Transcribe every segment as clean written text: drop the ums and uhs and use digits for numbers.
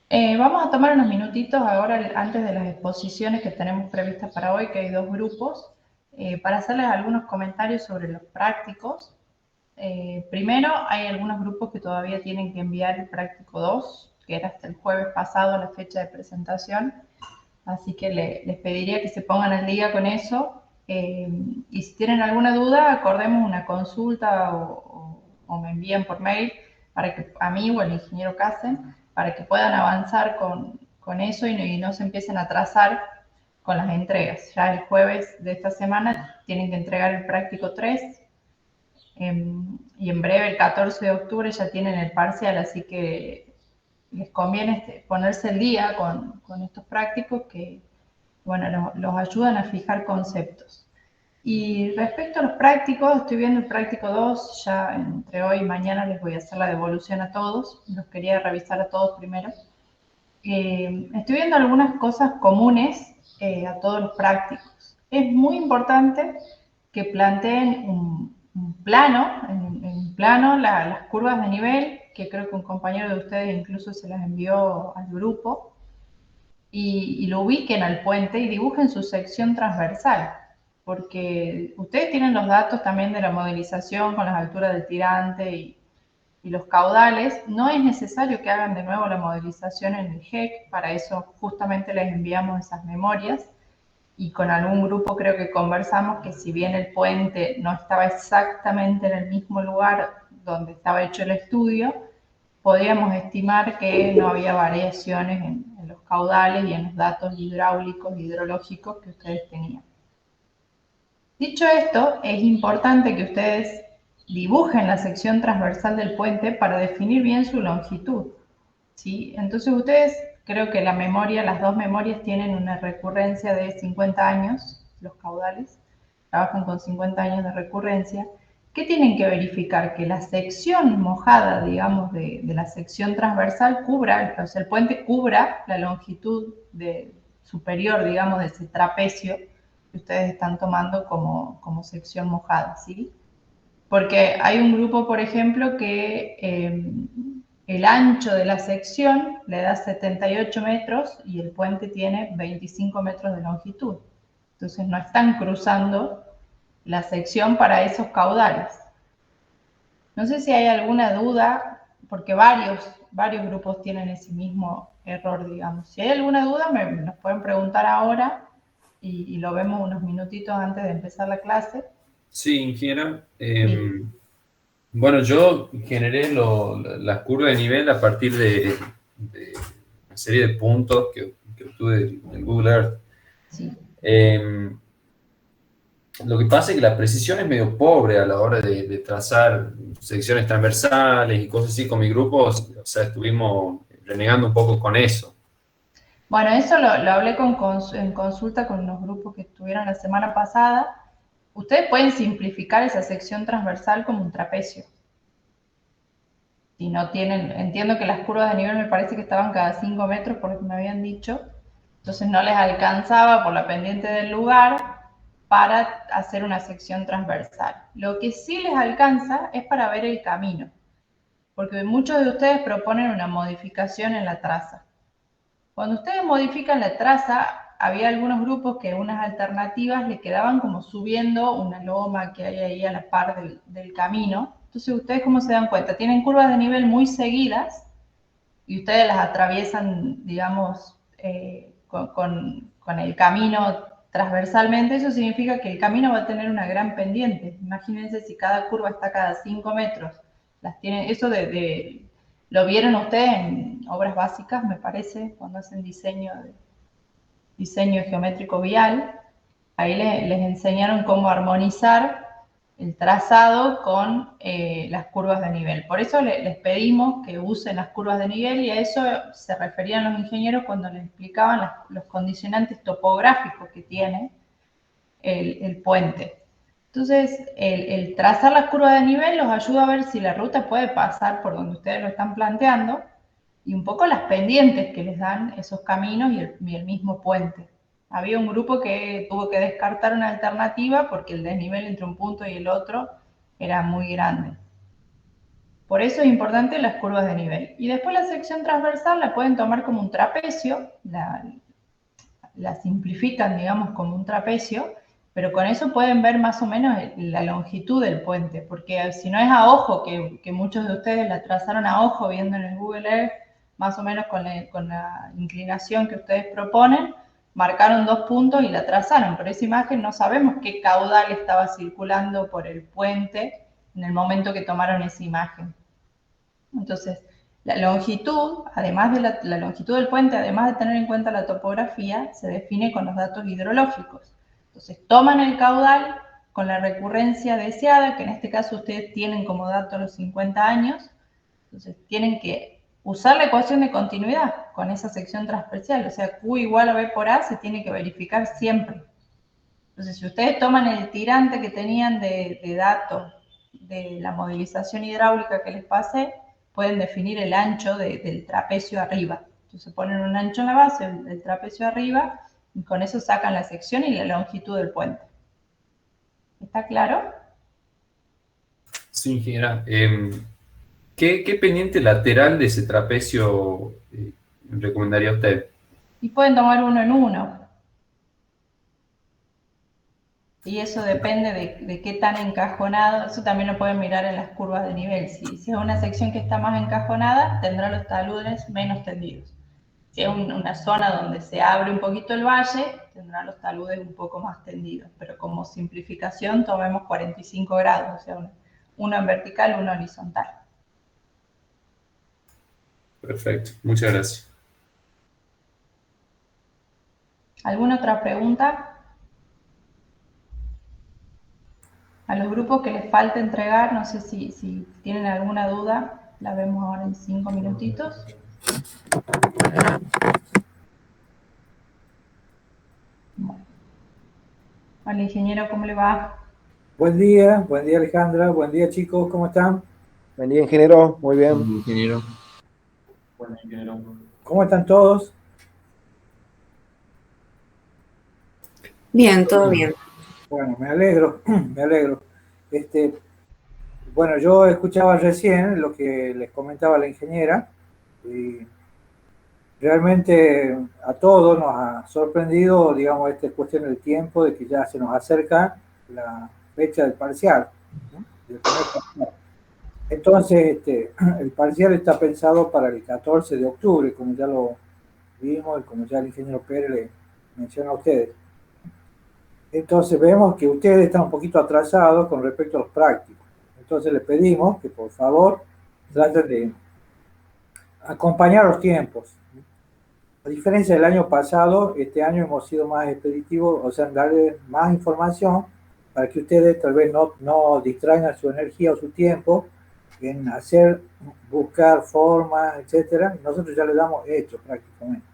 Vamos a tomar unos minutitos ahora antes de las exposiciones que tenemos previstas para hoy, que hay dos grupos, para hacerles algunos comentarios sobre los prácticos. Primero, hay algunos grupos que todavía tienen que enviar el práctico 2, que era hasta el jueves pasado la fecha de presentación, así que les pediría que se pongan al día con eso. Y si tienen alguna duda, acordemos una consulta o me envían por mail para que a mí o al ingeniero Casen, para que puedan avanzar con eso y no se empiecen a atrasar con las entregas. Ya el jueves de esta semana tienen que entregar el práctico 3 y en breve, el 14 de octubre, ya tienen el parcial, así que les conviene ponerse el día con estos prácticos que, bueno, los ayudan a fijar conceptos. Y respecto a los prácticos, estoy viendo el práctico 2, ya entre hoy y mañana les voy a hacer la devolución a todos, los quería revisar a todos primero. Estoy viendo algunas cosas comunes a todos los prácticos. Es muy importante que planteen un plano, en plano las curvas de nivel, que creo que un compañero de ustedes incluso se las envió al grupo, y lo ubiquen al puente y dibujen su sección transversal, porque ustedes tienen los datos también de la modelización con las alturas del tirante y los caudales. No es necesario que hagan de nuevo la modelización en el GEC, para eso justamente les enviamos esas memorias, y con algún grupo creo que conversamos que si bien el puente no estaba exactamente en el mismo lugar donde estaba hecho el estudio, podríamos estimar que no había variaciones en los caudales y en los datos hidráulicos, hidrológicos que ustedes tenían. Dicho esto, es importante que ustedes dibujen la sección transversal del puente para definir bien su longitud, ¿sí? Entonces ustedes, creo que la memoria, las dos memorias tienen una recurrencia de 50 años, los caudales, trabajan con 50 años de recurrencia. ¿Qué tienen que verificar? Que la sección mojada, digamos, de la sección transversal cubra, o sea, el puente cubra la longitud superior, digamos, de ese trapecio que ustedes están tomando como sección mojada, ¿sí? Porque hay un grupo, por ejemplo, que el ancho de la sección le da 78 metros y el puente tiene 25 metros de longitud. Entonces no están cruzando la sección para esos caudales. No sé si hay alguna duda, porque varios grupos tienen ese mismo error, digamos. Si hay alguna duda, nos pueden preguntar ahora y lo vemos unos minutitos antes de empezar la clase. Sí, ingeniera. Sí. Bueno, yo generé las curvas de nivel a partir de una serie de puntos que obtuve del Google Earth. Sí. Eh, lo que pasa es que la precisión es medio pobre a la hora de trazar secciones transversales y cosas así con mi grupo. O sea, estuvimos renegando un poco con eso. Bueno, eso lo hablé en consulta con los grupos que estuvieron la semana pasada. Ustedes pueden simplificar esa sección transversal como un trapecio. Si no tienen, entiendo que las curvas de nivel me parece que estaban cada 5 metros por lo que me habían dicho, entonces no les alcanzaba por la pendiente del lugar para hacer una sección transversal. Lo que sí les alcanza es para ver el camino, porque muchos de ustedes proponen una modificación en la traza. Cuando ustedes modifican la traza, había algunos grupos que unas alternativas le quedaban como subiendo una loma que hay ahí a la par del camino. Entonces, ustedes, ¿cómo se dan cuenta? Tienen curvas de nivel muy seguidas y ustedes las atraviesan, digamos, con el camino transversalmente. Eso significa que el camino va a tener una gran pendiente. Imagínense si cada curva está cada 5 metros. Las tienen, eso lo vieron ustedes en obras básicas, me parece, cuando hacen diseño geométrico vial. Ahí les enseñaron cómo armonizar el trazado con las curvas de nivel. Por eso les pedimos que usen las curvas de nivel, y a eso se referían los ingenieros cuando les explicaban los condicionantes topográficos que tiene el puente. Entonces, el trazar las curvas de nivel los ayuda a ver si la ruta puede pasar por donde ustedes lo están planteando, y un poco las pendientes que les dan esos caminos y el mismo puente. Había un grupo que tuvo que descartar una alternativa porque el desnivel entre un punto y el otro era muy grande. Por eso es importante las curvas de nivel. Y después la sección transversal la pueden tomar como un trapecio, la simplifican, digamos, como un trapecio, pero con eso pueden ver más o menos la longitud del puente, porque si no es a ojo, que muchos de ustedes la trazaron a ojo viendo en el Google Earth, más o menos con la inclinación que ustedes proponen, marcaron 2 puntos y la trazaron, pero esa imagen no sabemos qué caudal estaba circulando por el puente en el momento que tomaron esa imagen. Entonces, la longitud, además de la longitud del puente, además de tener en cuenta la topografía, se define con los datos hidrológicos. Entonces, toman el caudal con la recurrencia deseada, que en este caso ustedes tienen como dato los 50 años, entonces tienen que usar la ecuación de continuidad con esa sección transversal, o sea, Q igual a B por A se tiene que verificar siempre. Entonces, si ustedes toman el tirante que tenían de datos de la modelización hidráulica que les pasé, pueden definir el ancho del trapecio arriba. Entonces ponen un ancho en la base, el trapecio arriba, y con eso sacan la sección y la longitud del puente. ¿Está claro? Sí, ingeniera. ¿Qué pendiente lateral de ese trapecio recomendaría usted? Y pueden tomar uno en uno. Y eso depende de qué tan encajonado, eso también lo pueden mirar en las curvas de nivel. Si es una sección que está más encajonada, tendrá los taludes menos tendidos. Si es una zona donde se abre un poquito el valle, tendrá los taludes un poco más tendidos. Pero como simplificación, tomemos 45 grados, o sea, uno en vertical, uno horizontal. Perfecto, muchas gracias. ¿Alguna otra pregunta? A los grupos que les falta entregar, no sé si tienen alguna duda, la vemos ahora en 5 minutitos. Bueno. Hola, ingeniero, ¿cómo le va? Buen día Alejandra, buen día chicos, ¿cómo están? Buen día, ingeniero, muy bien. Ingeniero. Bueno, ingeniero. ¿Cómo están todos? Bien, todo bien. Bueno, me alegro, me alegro. Bueno, yo escuchaba recién lo que les comentaba la ingeniera y realmente a todos nos ha sorprendido, digamos, esta cuestión del tiempo, de que ya se nos acerca la fecha del parcial, ¿no? Del primer parcial. Entonces, el parcial está pensado para el 14 de octubre, como ya lo vimos y como ya el ingeniero Pérez le menciona a ustedes. Entonces vemos que ustedes están un poquito atrasados con respecto a los prácticos. Entonces les pedimos que por favor traten de acompañar los tiempos. A diferencia del año pasado, este año hemos sido más expeditivos, o sea, darle más información para que ustedes tal vez no distraigan su energía o su tiempo en buscar formas, etcétera. Nosotros ya le damos hecho prácticamente.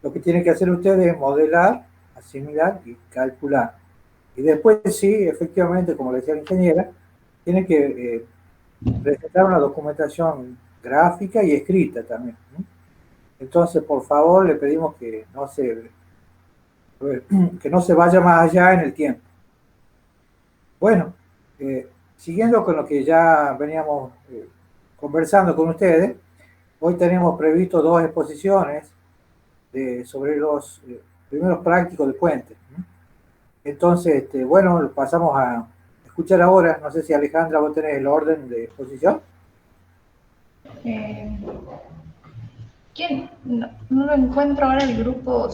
Lo que tienen que hacer ustedes es modelar, asimilar y calcular. Y después sí, efectivamente, como le decía la ingeniera, tienen que presentar una documentación gráfica y escrita también, ¿no? Entonces, por favor, le pedimos que no se vaya más allá en el tiempo. Bueno, siguiendo con lo que ya veníamos conversando con ustedes, hoy tenemos previsto 2 exposiciones sobre los primeros prácticos de puente, ¿no? Entonces, bueno, pasamos a escuchar ahora. No sé si Alejandra, vos tenés el orden de exposición. ¿Quién? No lo encuentro ahora, el grupo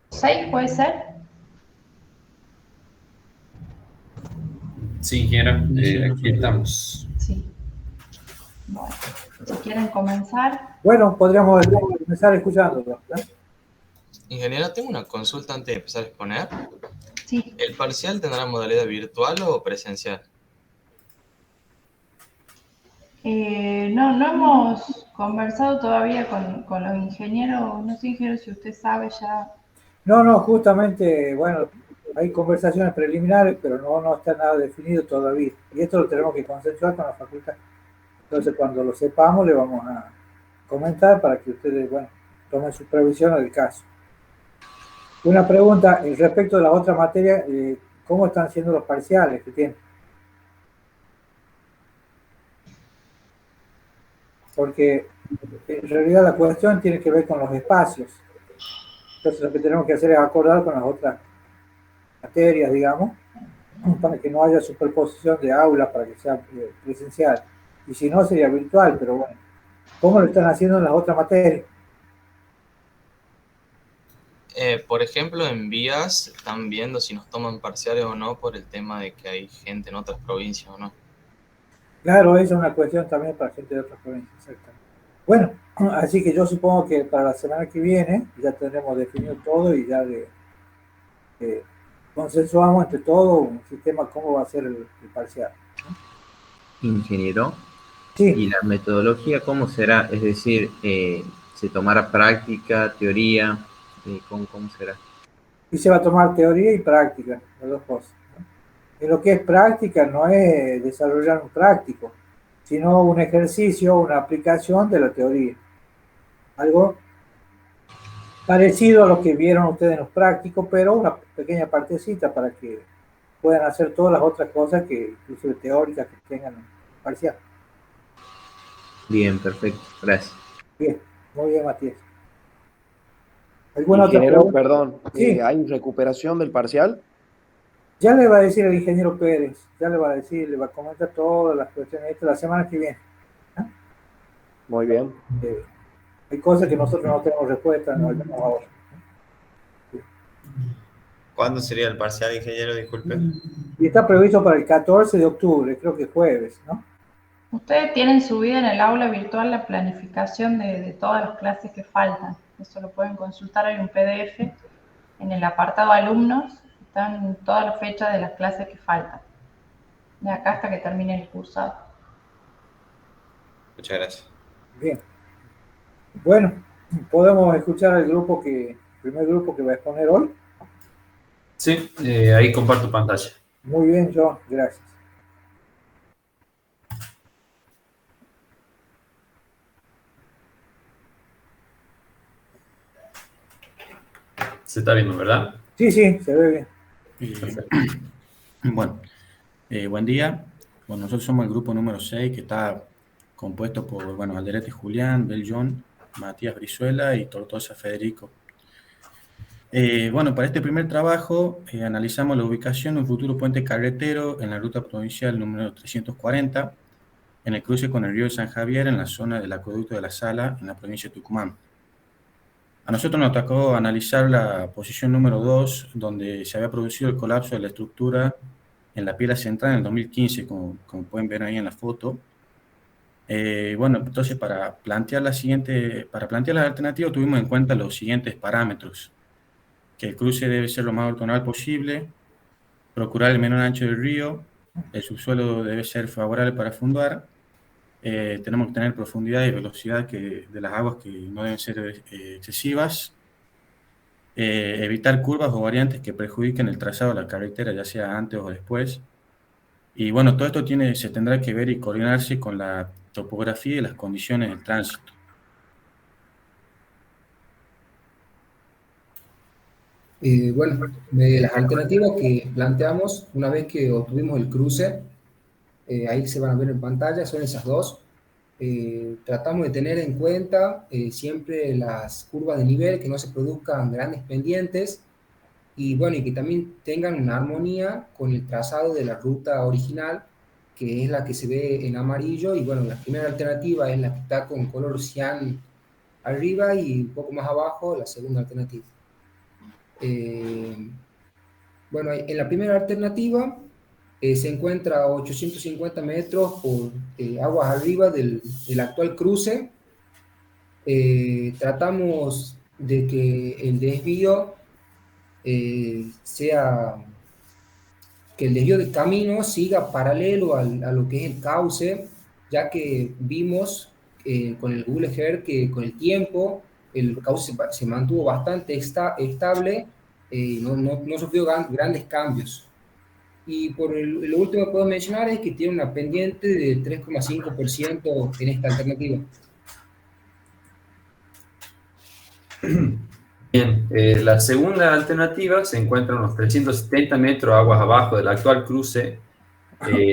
6, ¿puede ser? Sí, ingeniera, aquí estamos. Sí. Bueno, si quieren comenzar. Bueno, podríamos comenzar escuchándolo, ¿no? Ingeniera, tengo una consulta antes de empezar a exponer. Sí. ¿El parcial tendrá modalidad virtual o presencial? No hemos conversado todavía con los ingenieros. No sé, ingeniero, si usted sabe ya. No, justamente, bueno, hay conversaciones preliminares, pero no está nada definido todavía. Y esto lo tenemos que consensuar con la facultad. Entonces, cuando lo sepamos, le vamos a comentar para que ustedes, bueno, tomen sus previsiones del caso. Una pregunta respecto de la otra materia, ¿cómo están siendo los parciales que tienen? porque en realidad la cuestión tiene que ver con los espacios. Entonces lo que tenemos que hacer es acordar con las otras materias, digamos, para que no haya superposición de aulas, para que sea presencial. Y si no, sería virtual, pero bueno, ¿cómo lo están haciendo en las otras materias? Por ejemplo, en vías están viendo si nos toman parciales o no por el tema de que hay gente en otras provincias o no. Claro, esa es una cuestión también para gente de otras provincias, exactamente. Bueno, así que yo supongo que para la semana que viene ya tendremos definido todo y ya consensuamos entre todos un sistema cómo va a ser el parcial. Ingeniero, Sí, ¿y la metodología cómo será? Es decir, ¿se tomará práctica, teoría? ¿Cómo será? y se va a tomar teoría y práctica, las dos cosas. Y lo que es práctica no es desarrollar un práctico, sino un ejercicio, una aplicación de la teoría. Algo parecido a lo que vieron ustedes en los prácticos, pero una pequeña partecita para que puedan hacer todas las otras cosas que incluso teóricas que tengan parcial. Bien, perfecto, gracias. Bien, muy bien, Matías. ¿Alguna otra Ingeniero, pregunta? perdón, Sí, ¿hay recuperación del parcial? ya le va a decir el ingeniero Pérez, ya le va a decir, le va a comentar todas las cuestiones de la semana que viene. ¿Ah? Muy bien. Hay cosas que nosotros no tenemos respuesta, no tenemos ahora. ¿Cuándo sería el parcial, ingeniero? Disculpe. Y está previsto para el 14 de octubre, creo que jueves, ¿no? Ustedes tienen subida en el aula virtual la planificación de todas las clases que faltan. Eso lo pueden consultar, hay un PDF en el apartado alumnos, están todas las fechas de las clases que faltan, de acá hasta que termine el cursado. Muchas gracias. Bien. Bueno, podemos escuchar el primer grupo que va a exponer hoy. Sí, ahí comparto pantalla. Muy bien, John, gracias. Se está viendo, ¿verdad? Sí, sí, se ve bien. Bueno, buen día. Bueno, nosotros somos el grupo número 6 que está compuesto por, bueno, Alderete Julián, Beljon, Matías Brizuela y Tortosa Federico. Bueno, para este primer trabajo analizamos la ubicación de un futuro puente carretero en la ruta provincial número 340, en el cruce con el río de San Javier, en la zona del acueducto de la Sala, en la provincia de Tucumán. A nosotros nos tocó analizar la posición número 2, donde se había producido el colapso de la estructura en la pila central en el 2015, como pueden ver ahí en la foto. Bueno, entonces para plantear la alternativa tuvimos en cuenta los siguientes parámetros: que el cruce debe ser lo más ortogonal posible, procurar el menor ancho del río, el subsuelo debe ser favorable para fundar, tenemos que tener profundidad y velocidad de las aguas que no deben ser excesivas, evitar curvas o variantes que perjudiquen el trazado de la carretera, ya sea antes o después. Y bueno, todo esto se tendrá que ver y coordinarse con la topografía y las condiciones del tránsito. Bueno, de las alternativas que planteamos, una vez que obtuvimos el cruce, ahí se van a ver en pantalla, son esas dos. Tratamos de tener en cuenta siempre las curvas de nivel, que no se produzcan grandes pendientes, y bueno, y que también tengan una armonía con el trazado de la ruta original, que es la que se ve en amarillo, y bueno, la primera alternativa es la que está con color cian arriba y un poco más abajo la segunda alternativa. Bueno, en la primera alternativa se encuentra a 850 metros por aguas arriba del actual cruce. Tratamos de que el desvío que el desvío de camino siga paralelo a lo que es el cauce, ya que vimos con el Google Earth que con el tiempo el cauce se mantuvo bastante estable, no sufrió grandes cambios. Y lo último que puedo mencionar es que tiene una pendiente de 3,5% en esta alternativa. Bien, la segunda alternativa se encuentra a unos 370 metros aguas abajo del actual cruce,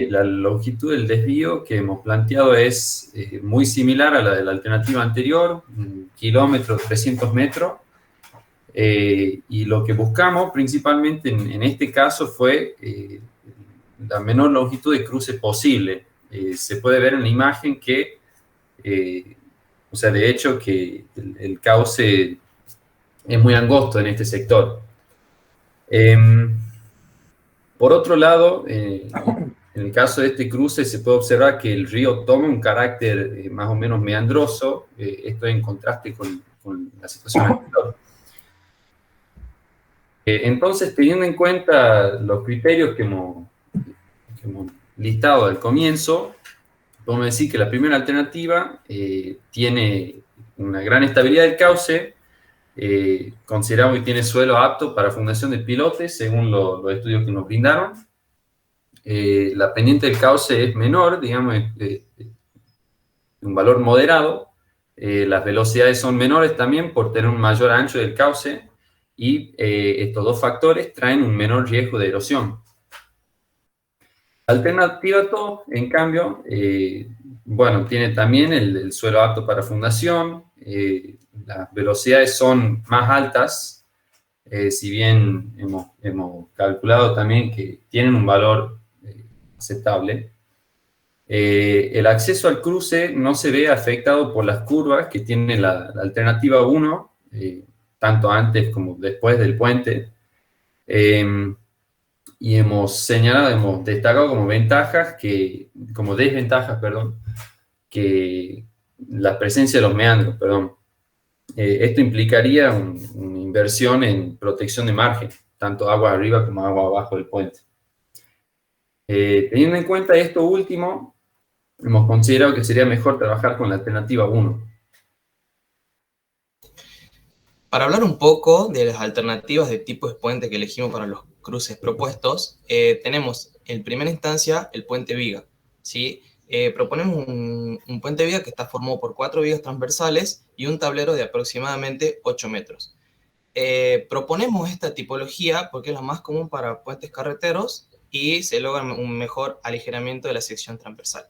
La longitud del desvío que hemos planteado es muy similar a la de la alternativa anterior, 1 kilómetro, 300 metros, y lo que buscamos principalmente en este caso fue la menor longitud de cruce posible. Se puede ver en la imagen que, o sea, de hecho que el cauce es muy angosto en este sector. Por otro lado, en el caso de este cruce se puede observar que el río toma un carácter más o menos meandroso, esto en contraste con la situación anterior. Entonces, teniendo en cuenta los criterios que hemos listado al comienzo, podemos decir que la primera alternativa tiene una gran estabilidad del cauce, consideramos que tiene suelo apto para fundación de pilotes, según los estudios que nos brindaron. La pendiente del cauce es menor, digamos, un valor moderado. Las velocidades son menores también por tener un mayor ancho del cauce, y estos dos factores traen un menor riesgo de erosión. Alternativa 2, en cambio, bueno, tiene también el suelo apto para fundación, las velocidades son más altas, si bien hemos calculado también que tienen un valor aceptable. El acceso al cruce no se ve afectado por las curvas que tiene la alternativa 1, tanto antes como después del puente. Y hemos destacado como desventajas, que la presencia de los meandros, esto implicaría una inversión en protección de margen, tanto agua arriba como agua abajo del puente. Teniendo en cuenta esto último, hemos considerado que sería mejor trabajar con la alternativa 1. Para hablar un poco de las alternativas de tipo de puente que elegimos para los cruces propuestos, tenemos en primera instancia el puente viga, ¿sí? Proponemos un puente viga que está formado por 4 vigas transversales y un tablero de aproximadamente 8 metros. Proponemos esta tipología porque es la más común para puentes carreteros y se logra un mejor aligeramiento de la sección transversal.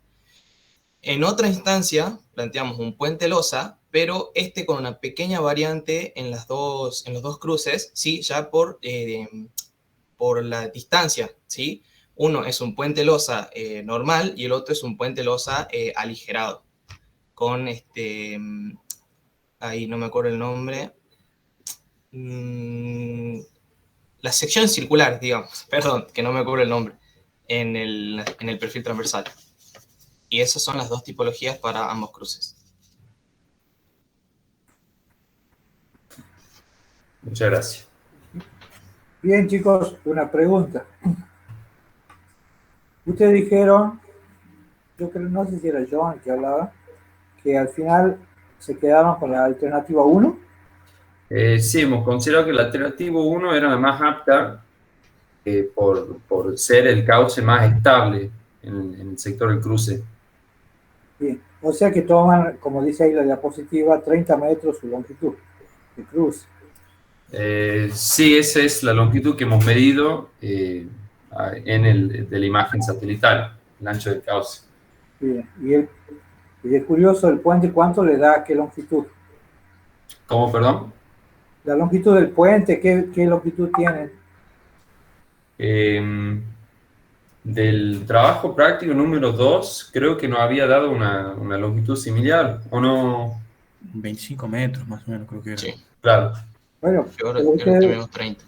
En otra instancia, planteamos un puente losa, pero con una pequeña variante en los dos cruces, ¿sí? Ya por la distancia, ¿sí? Uno es un puente losa normal y el otro es un puente losa aligerado, con ahí no me acuerdo el nombre, las secciones circulares, digamos, perdón, que no me acuerdo el nombre, en el perfil transversal. Y esas son las dos tipologías para ambos cruces. Muchas gracias. Bien, chicos, una pregunta. Ustedes dijeron, yo creo, no sé si era John que hablaba, que al final se quedaron con la alternativa 1. Sí, hemos considerado que la alternativa 1 era la más apta por ser el cauce más estable en el sector del cruce. Bien, o sea que toman, como dice ahí la diapositiva, 30 metros su longitud de cruce. Sí, esa es la longitud que hemos medido de la imagen satelital, el ancho del cauce. Bien, y es curioso, el puente, ¿cuánto le da? ¿Qué longitud? ¿Cómo, perdón? La longitud del puente, ¿qué longitud tiene? Del trabajo práctico número 2, creo que nos había dado una longitud similar, ¿o no? 25 metros más o menos, creo que era. Sí. Claro. Bueno, Ahora tenemos 30.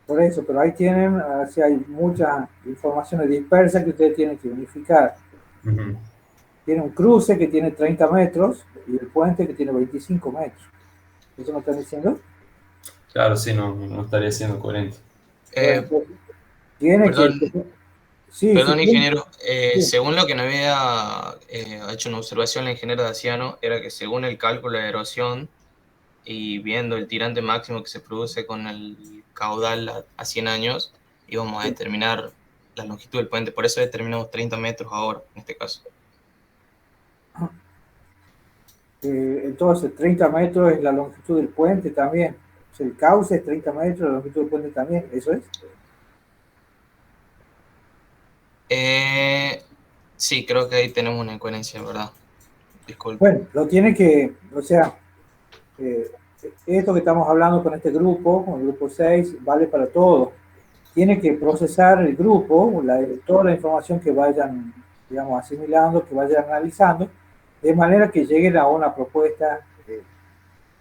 Por eso, pero ahí tienen, si hay muchas informaciones dispersas que ustedes tienen que unificar. Uh-huh. Tiene un cruce que tiene 30 metros y el puente que tiene 25 metros. ¿Eso me están diciendo? Claro, sí, no estaría siendo coherente. Tiene perdón, que... Sí, perdón, sí, ingeniero. Sí. Según lo que nos había hecho una observación la ingeniera Daciano, era que según el cálculo de erosión y viendo el tirante máximo que se produce con el caudal a 100 años, íbamos a determinar la longitud del puente. Por eso determinamos 30 metros ahora, en este caso. Entonces, 30 metros es la longitud del puente también. O sea, el cauce es 30 metros, la longitud del puente también. ¿Eso es? Sí, creo que ahí tenemos una incoherencia, ¿verdad? Disculpe. Bueno, lo tiene que, o sea, eh, esto que estamos hablando con este grupo, con el grupo 6, vale para todo. Tiene que procesar el grupo, toda la información que vayan, digamos, asimilando, que vayan analizando, de manera que lleguen a una propuesta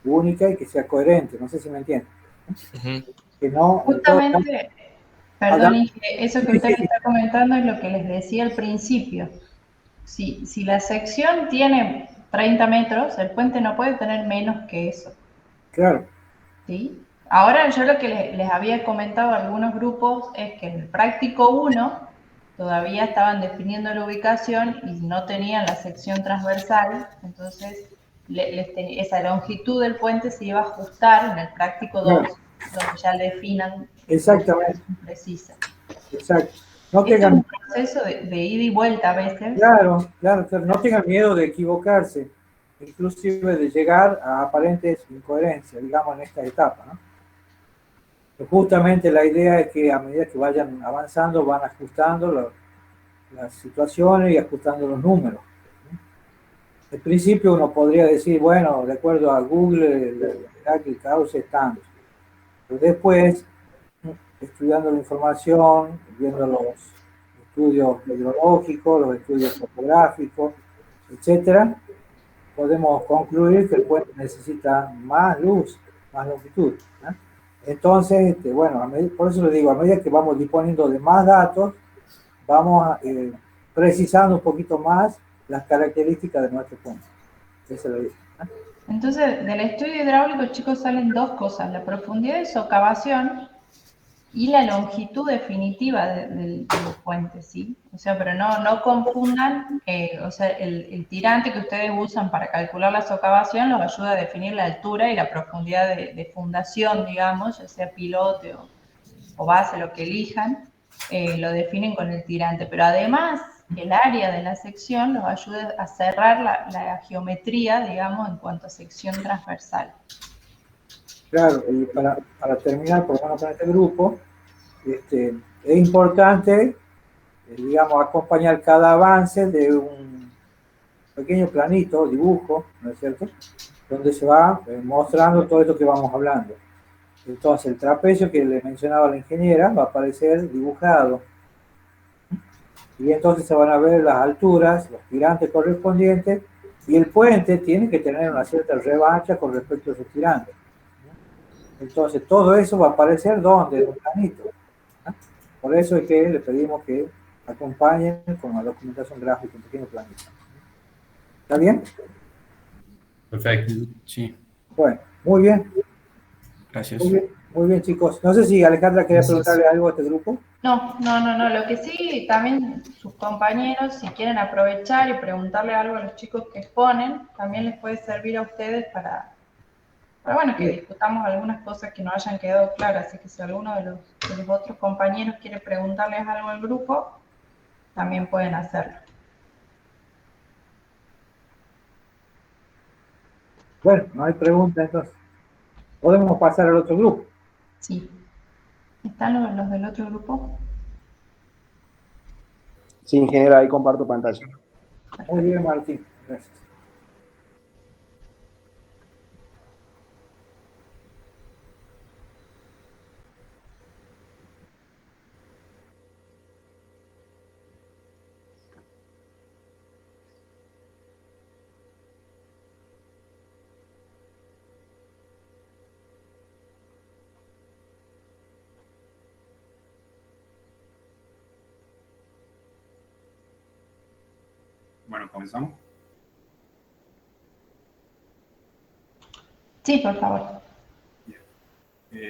única y que sea coherente. No sé si me entienden. Que no, en todo caso, Justamente, perdón, Inge, eso que usted me está comentando es lo que les decía al principio. Si la sección tiene 30 metros, el puente no puede tener menos que eso. claro. ¿Sí? Ahora yo lo que les había comentado a algunos grupos es que en el práctico 1 todavía estaban definiendo la ubicación y no tenían la sección transversal, entonces esa longitud del puente se iba a ajustar en el práctico 2, Claro. donde ya le definan Exactamente. precisa. Exacto. No Esto es tengan, un proceso de ida y vuelta a veces. claro, claro, no tengan miedo de equivocarse, inclusive de llegar a aparentes incoherencias, digamos, en esta etapa, ¿no? Justamente la idea es que a medida que vayan avanzando, van ajustando las situaciones y ajustando los números. Al principio uno podría decir, bueno, de acuerdo a Google, el cauce es tanto. Pero después, estudiando la información, viendo los estudios hidrológicos, los estudios topográficos, etcétera, podemos concluir que el puente necesita más luz, más longitud, ¿no? Entonces, bueno, por eso le digo, a medida que vamos disponiendo de más datos, vamos precisando un poquito más las características de nuestro puente. Eso lo digo, ¿no? Entonces, del estudio hidráulico, chicos, salen dos cosas: la profundidad de socavación y la longitud definitiva del puente, ¿sí? O sea, pero no confundan, o sea, el tirante que ustedes usan para calcular la socavación los ayuda a definir la altura y la profundidad de fundación, digamos, ya sea pilote o base, lo que elijan, lo definen con el tirante, pero además el área de la sección los ayuda a cerrar la geometría, digamos, en cuanto a sección transversal. Claro, y para terminar, por lo menos con este grupo, es importante, digamos, acompañar cada avance de un pequeño planito, dibujo, ¿no es cierto?, donde se va mostrando todo esto que vamos hablando. Entonces, el trapecio que le mencionaba la ingeniera va a aparecer dibujado. Y entonces se van a ver las alturas, los tirantes correspondientes, y el puente tiene que tener una cierta revancha con respecto a esos tirantes. Entonces, todo eso va a aparecer ¿dónde? En un planito, ¿no? Por eso es que le pedimos que acompañen con la documentación gráfica, un pequeño planito. ¿Está bien? Perfecto. Sí, Bueno, muy bien. gracias. Muy bien, chicos. No sé si Alejandra quería preguntarle algo a este grupo. No. Lo que sí, también sus compañeros, si quieren aprovechar y preguntarle algo a los chicos que exponen, también les puede servir a ustedes para bueno, que discutamos algunas cosas que no hayan quedado claras. Así que si alguno de los otros compañeros quiere preguntarles algo al grupo, también pueden hacerlo. Bueno, no hay pregunta, entonces podemos pasar al otro grupo. Sí. ¿Están los del otro grupo? Sí, ingeniera, ahí comparto pantalla. Muy bien, Martín. Gracias. Bueno, comenzamos. Sí, por favor.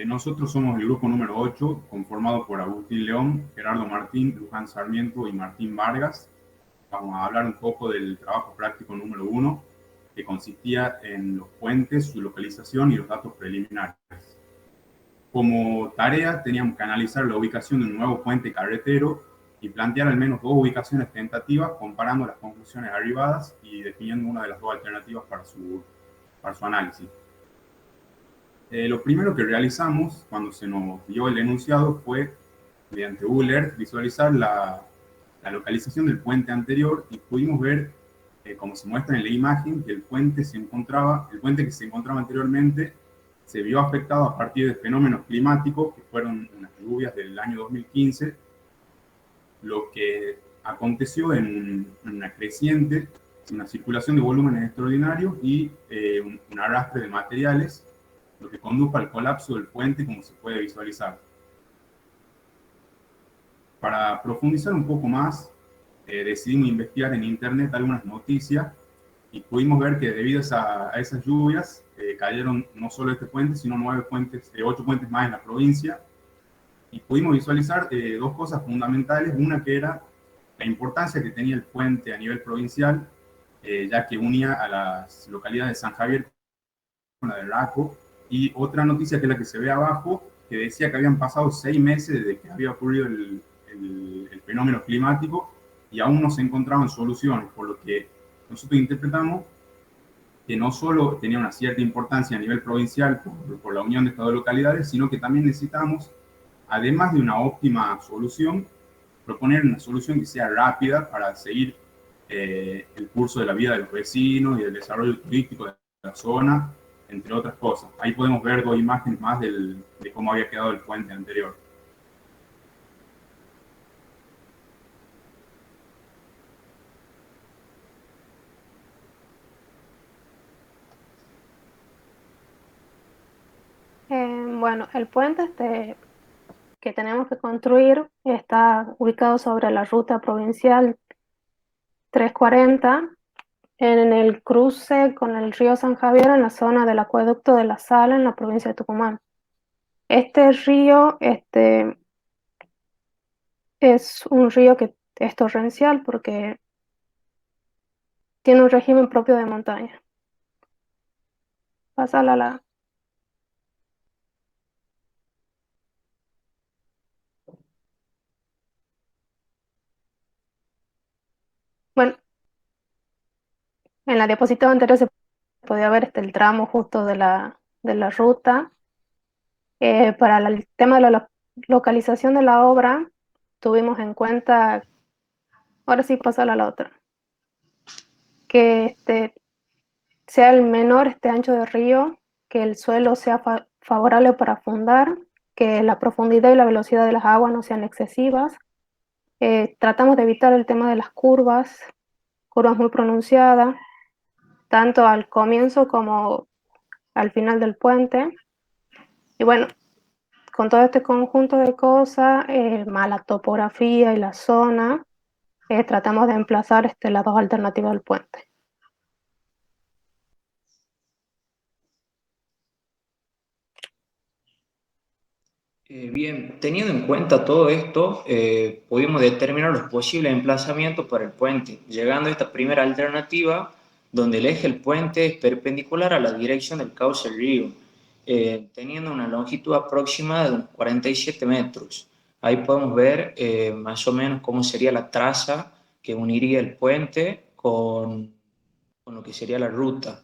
Nosotros somos el grupo número 8, conformado por Agustín León, Gerardo Martín, Luján Sarmiento y Martín Vargas. Vamos a hablar un poco del trabajo práctico número 1, que consistía en los puentes, su localización y los datos preliminares. Como tarea teníamos que analizar la ubicación de un nuevo puente carretero y plantear al menos 2 ubicaciones tentativas, comparando las conclusiones arribadas y definiendo una de las 2 alternativas para su análisis. Lo primero que realizamos cuando se nos dio el enunciado fue, mediante Google Earth, visualizar la la localización del puente anterior y pudimos ver, como se muestra en la imagen, que el puente que se encontraba anteriormente se vio afectado a partir de fenómenos climáticos que fueron unas lluvias del año 2015, lo que aconteció en una creciente, una circulación de volúmenes extraordinarios y un arrastre de materiales, lo que condujo al colapso del puente, como se puede visualizar. Para profundizar un poco más, decidimos investigar en internet algunas noticias y pudimos ver que debido a esas lluvias cayeron no solo este puente, sino 8 puentes más en la provincia, y pudimos visualizar dos cosas fundamentales. Una que era la importancia que tenía el puente a nivel provincial, ya que unía a las localidades de San Javier con la de Raco, y otra noticia que es la que se ve abajo, que decía que habían pasado 6 meses desde que había ocurrido el fenómeno climático y aún no se encontraban soluciones, por lo que nosotros interpretamos que no solo tenía una cierta importancia a nivel provincial por la unión de estas dos localidades, sino que también necesitamos, además de una óptima solución, proponer una solución que sea rápida para seguir el curso de la vida de los vecinos y el desarrollo turístico de la zona, entre otras cosas. Ahí podemos ver dos imágenes más de cómo había quedado el puente anterior. Bueno, el puente que tenemos que construir está ubicado sobre la ruta provincial 340 en el cruce con el río San Javier en la zona del acueducto de La Sala en la provincia de Tucumán. Este río es un río que es torrencial porque tiene un régimen propio de montaña. Pásala la. Bueno, en la diapositiva anterior se podía ver el tramo justo de la ruta. Para el tema de la localización de la obra, tuvimos en cuenta, ahora sí pásala a la otra, que sea el menor ancho de río, que el suelo sea favorable para fundar, que la profundidad y la velocidad de las aguas no sean excesivas. Tratamos de evitar el tema de las curvas muy pronunciadas, tanto al comienzo como al final del puente. Y bueno, con todo este conjunto de cosas, más la topografía y la zona, tratamos de emplazar las dos alternativas del puente. Bien, teniendo en cuenta todo esto, pudimos determinar los posibles emplazamientos para el puente, llegando a esta primera alternativa, donde el eje del puente es perpendicular a la dirección del cauce del río, teniendo una longitud aproximada de unos 47 metros. Ahí podemos ver más o menos cómo sería la traza que uniría el puente con lo que sería la ruta.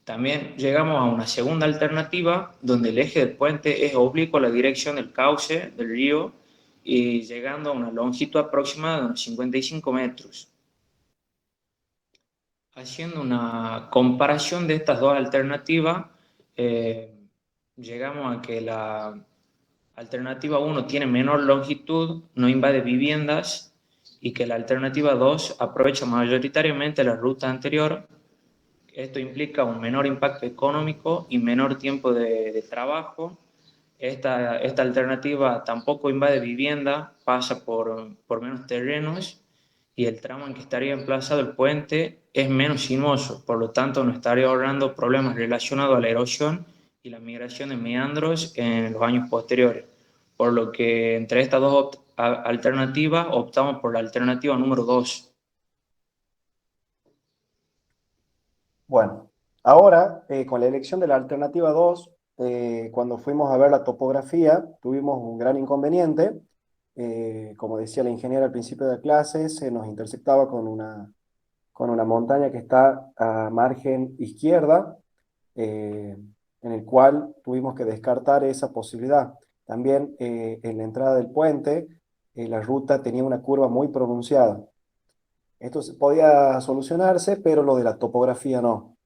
También llegamos a una segunda alternativa donde el eje del puente es oblicuo a la dirección del cauce del río y llegando a una longitud aproximada de unos 55 metros. Haciendo una comparación de estas dos alternativas, llegamos a que la alternativa 1 tiene menor longitud, no invade viviendas y que la alternativa 2 aprovecha mayoritariamente la ruta anterior. Esto implica un menor impacto económico y menor tiempo de trabajo. Esta alternativa tampoco invade vivienda, pasa por menos terrenos y el tramo en que estaría emplazado el puente es menos sinuoso, por lo tanto no estaría ahorrando problemas relacionados a la erosión y la migración de meandros en los años posteriores. Por lo que entre estas dos alternativas optamos por la alternativa número 2. Bueno, ahora con la elección de la alternativa 2, cuando fuimos a ver la topografía, tuvimos un gran inconveniente. Como decía la ingeniera al principio de la clase, se nos intersectaba con una montaña que está a margen izquierda, en el cual tuvimos que descartar esa posibilidad. También en la entrada del puente la ruta tenía una curva muy pronunciada. Esto podía solucionarse, pero lo de la topografía no.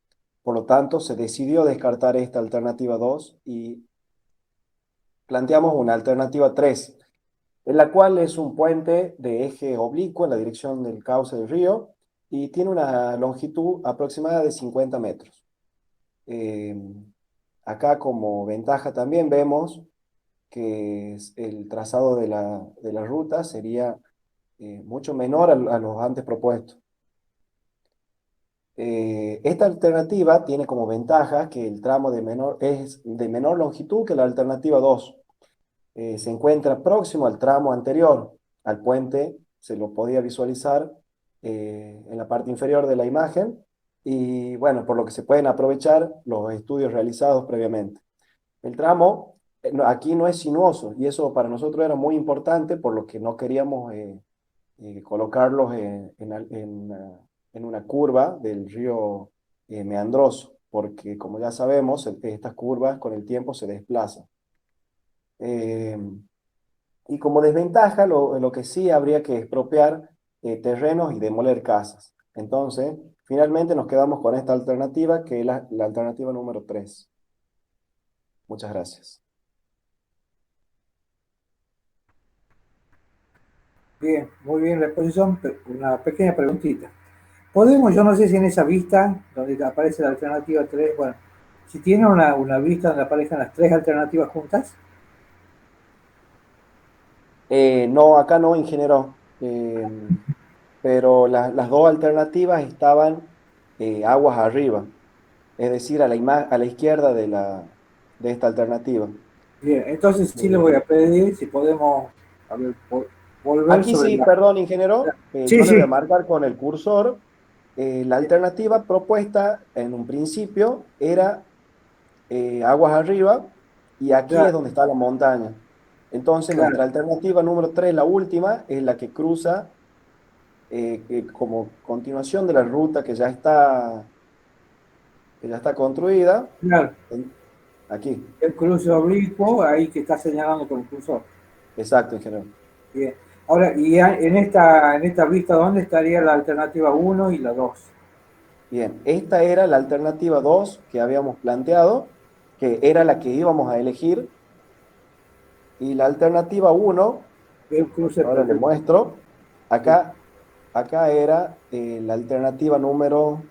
Por lo tanto, se decidió descartar esta alternativa 2 y planteamos una alternativa 3, en la cual es un puente de eje oblicuo en la dirección del cauce del río y tiene una longitud aproximada de 50 metros. Acá como ventaja también vemos que el trazado de la ruta sería mucho menor a los antes propuestos. Esta alternativa tiene como ventaja que el tramo es de menor longitud que la alternativa 2. Se encuentra próximo al tramo anterior, al puente, se lo podía visualizar en la parte inferior de la imagen, y bueno, por lo que se pueden aprovechar los estudios realizados previamente. El tramo aquí no es sinuoso, y eso para nosotros era muy importante, por lo que no queríamos colocarlos en una curva del río Meandroso, porque como ya sabemos, estas curvas con el tiempo se desplazan. Y como desventaja, lo que sí habría que expropiar terrenos y demoler casas. Entonces, finalmente nos quedamos con esta alternativa, que es la alternativa número 3. Muchas gracias. Bien, muy bien la exposición. Una pequeña preguntita. Podemos, yo no sé si en esa vista, donde aparece la alternativa 3, bueno, si tiene una vista donde aparezcan las tres alternativas juntas. No, acá no, ingeniero. Pero las dos alternativas estaban aguas arriba, es decir, a la izquierda de esta alternativa. Bien, entonces sí le voy a pedir si podemos a ver, volver Aquí sobre sí, la... perdón, ingeniero, Sí, yo le voy a sí, marcar con el cursor. La alternativa propuesta en un principio era aguas arriba, y aquí es claro, donde está la montaña. Entonces, claro, nuestra alternativa número 3, la última, es la que cruza como continuación de la ruta que ya está construida. claro. Aquí, El cruce oblicuo, ahí que está señalando con el cursor. exacto, ingeniero. Bien. Ahora, y en esta vista, ¿dónde estaría la alternativa 1 y la 2? Bien, esta era la alternativa 2 que habíamos planteado, que era la que íbamos a elegir, y la alternativa 1, El cruce ahora le perfecto. muestro, Sí, acá era la alternativa número,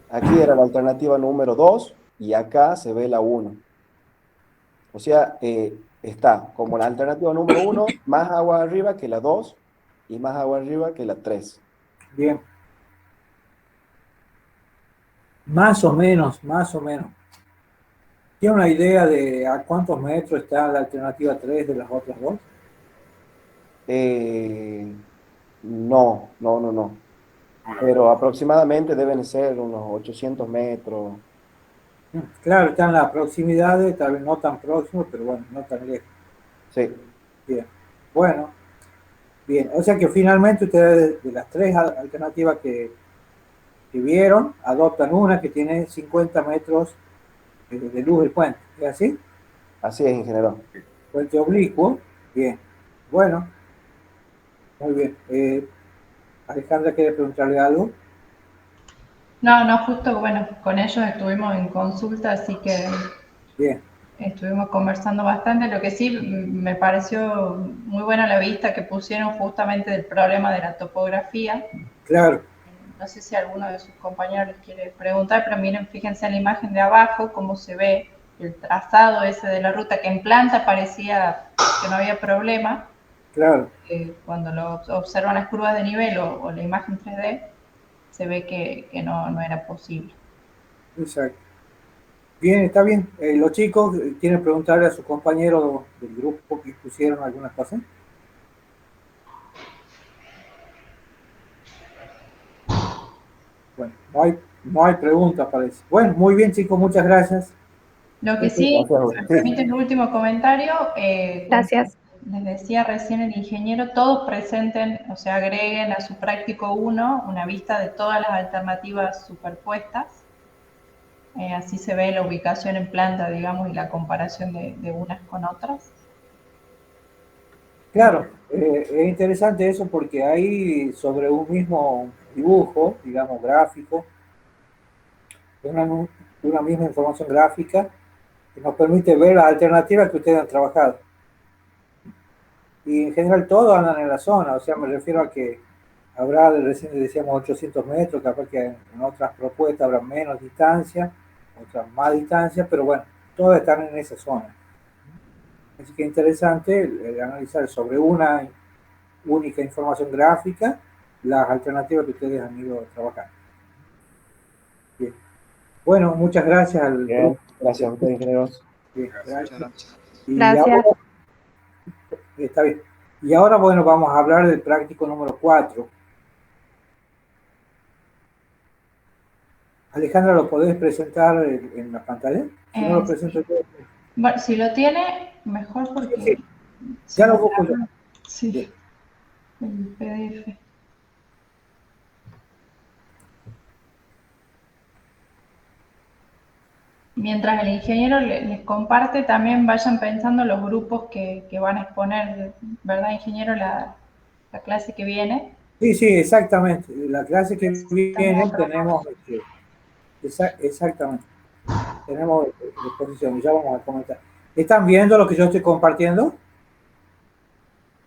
aquí era la alternativa número 2, y acá se ve la 1. O sea, está como la alternativa número 1, más agua arriba que la 2, y más agua arriba que la 3. bien. Más o menos, más o menos. ¿Tiene una idea de a cuántos metros está la alternativa 3 de las otras dos? No, no, no, no. Pero aproximadamente deben ser unos 800 metros. Claro, están las proximidades, tal vez no tan próximos, pero bueno, no tan lejos. Sí, Bien. Bueno, bien. O sea que finalmente ustedes de las tres alternativas que vieron, adoptan una que tiene 50 metros de luz del puente. ¿Es así? así es, ingeniero. Puente oblicuo. Bien. Bueno, muy bien. Alejandra, ¿quiere preguntarle algo? No, no, justo, bueno, con ellos estuvimos en consulta, así que Bien. estuvimos conversando bastante. Lo que sí me pareció muy buena la vista que pusieron justamente del problema de la topografía. Claro. No sé si alguno de sus compañeros les quiere preguntar, pero miren, fíjense en la imagen de abajo cómo se ve el trazado ese de la ruta, que en planta parecía que no había problema. Claro. Cuando lo observan las curvas de nivel o la imagen 3D, se ve que no era posible. Exacto. Bien, está bien. Los chicos quieren preguntarle a sus compañeros del grupo que pusieron algunas cosas. Bueno, no hay preguntas, parece. Bueno, muy bien, chicos, muchas gracias. Lo que sí, Gracias. si me permiten el último comentario, Gracias. les decía recién el ingeniero, todos presenten, o sea, agreguen a su práctico 1 una vista de todas las alternativas superpuestas. Así se ve la ubicación en planta, digamos, y la comparación de unas con otras. Claro, es interesante eso porque hay sobre un mismo dibujo, digamos, gráfico, una, una misma información gráfica que nos permite ver las alternativas que ustedes han trabajado. Y en general todos andan en la zona, o sea, me refiero a que habrá, recién decíamos 800 metros, capaz que en otras propuestas habrá menos distancia, otras más distancia, pero bueno, todos están en esa zona. Así que interesante analizar sobre una única información gráfica las alternativas que ustedes han ido trabajando. Bien. Bueno, muchas gracias al Bien, grupo. gracias a ustedes, ingenieros. Bien, gracias. Y Gracias. ahora, está bien. Y ahora, bueno, vamos a hablar del práctico número 4. Alejandra, ¿lo podés presentar en la pantalla? Si no lo presento yo. Bueno, si lo tiene, mejor porque... Sí, ya lo busco yo. Sí, Bien. el PDF. Mientras el ingeniero les comparte, también vayan pensando los grupos que van a exponer, ¿verdad, ingeniero? La clase que viene. Sí, sí, exactamente. La clase que viene Estamos tenemos, exactamente, tenemos exposición, ya vamos a comentar. ¿Están viendo lo que yo estoy compartiendo?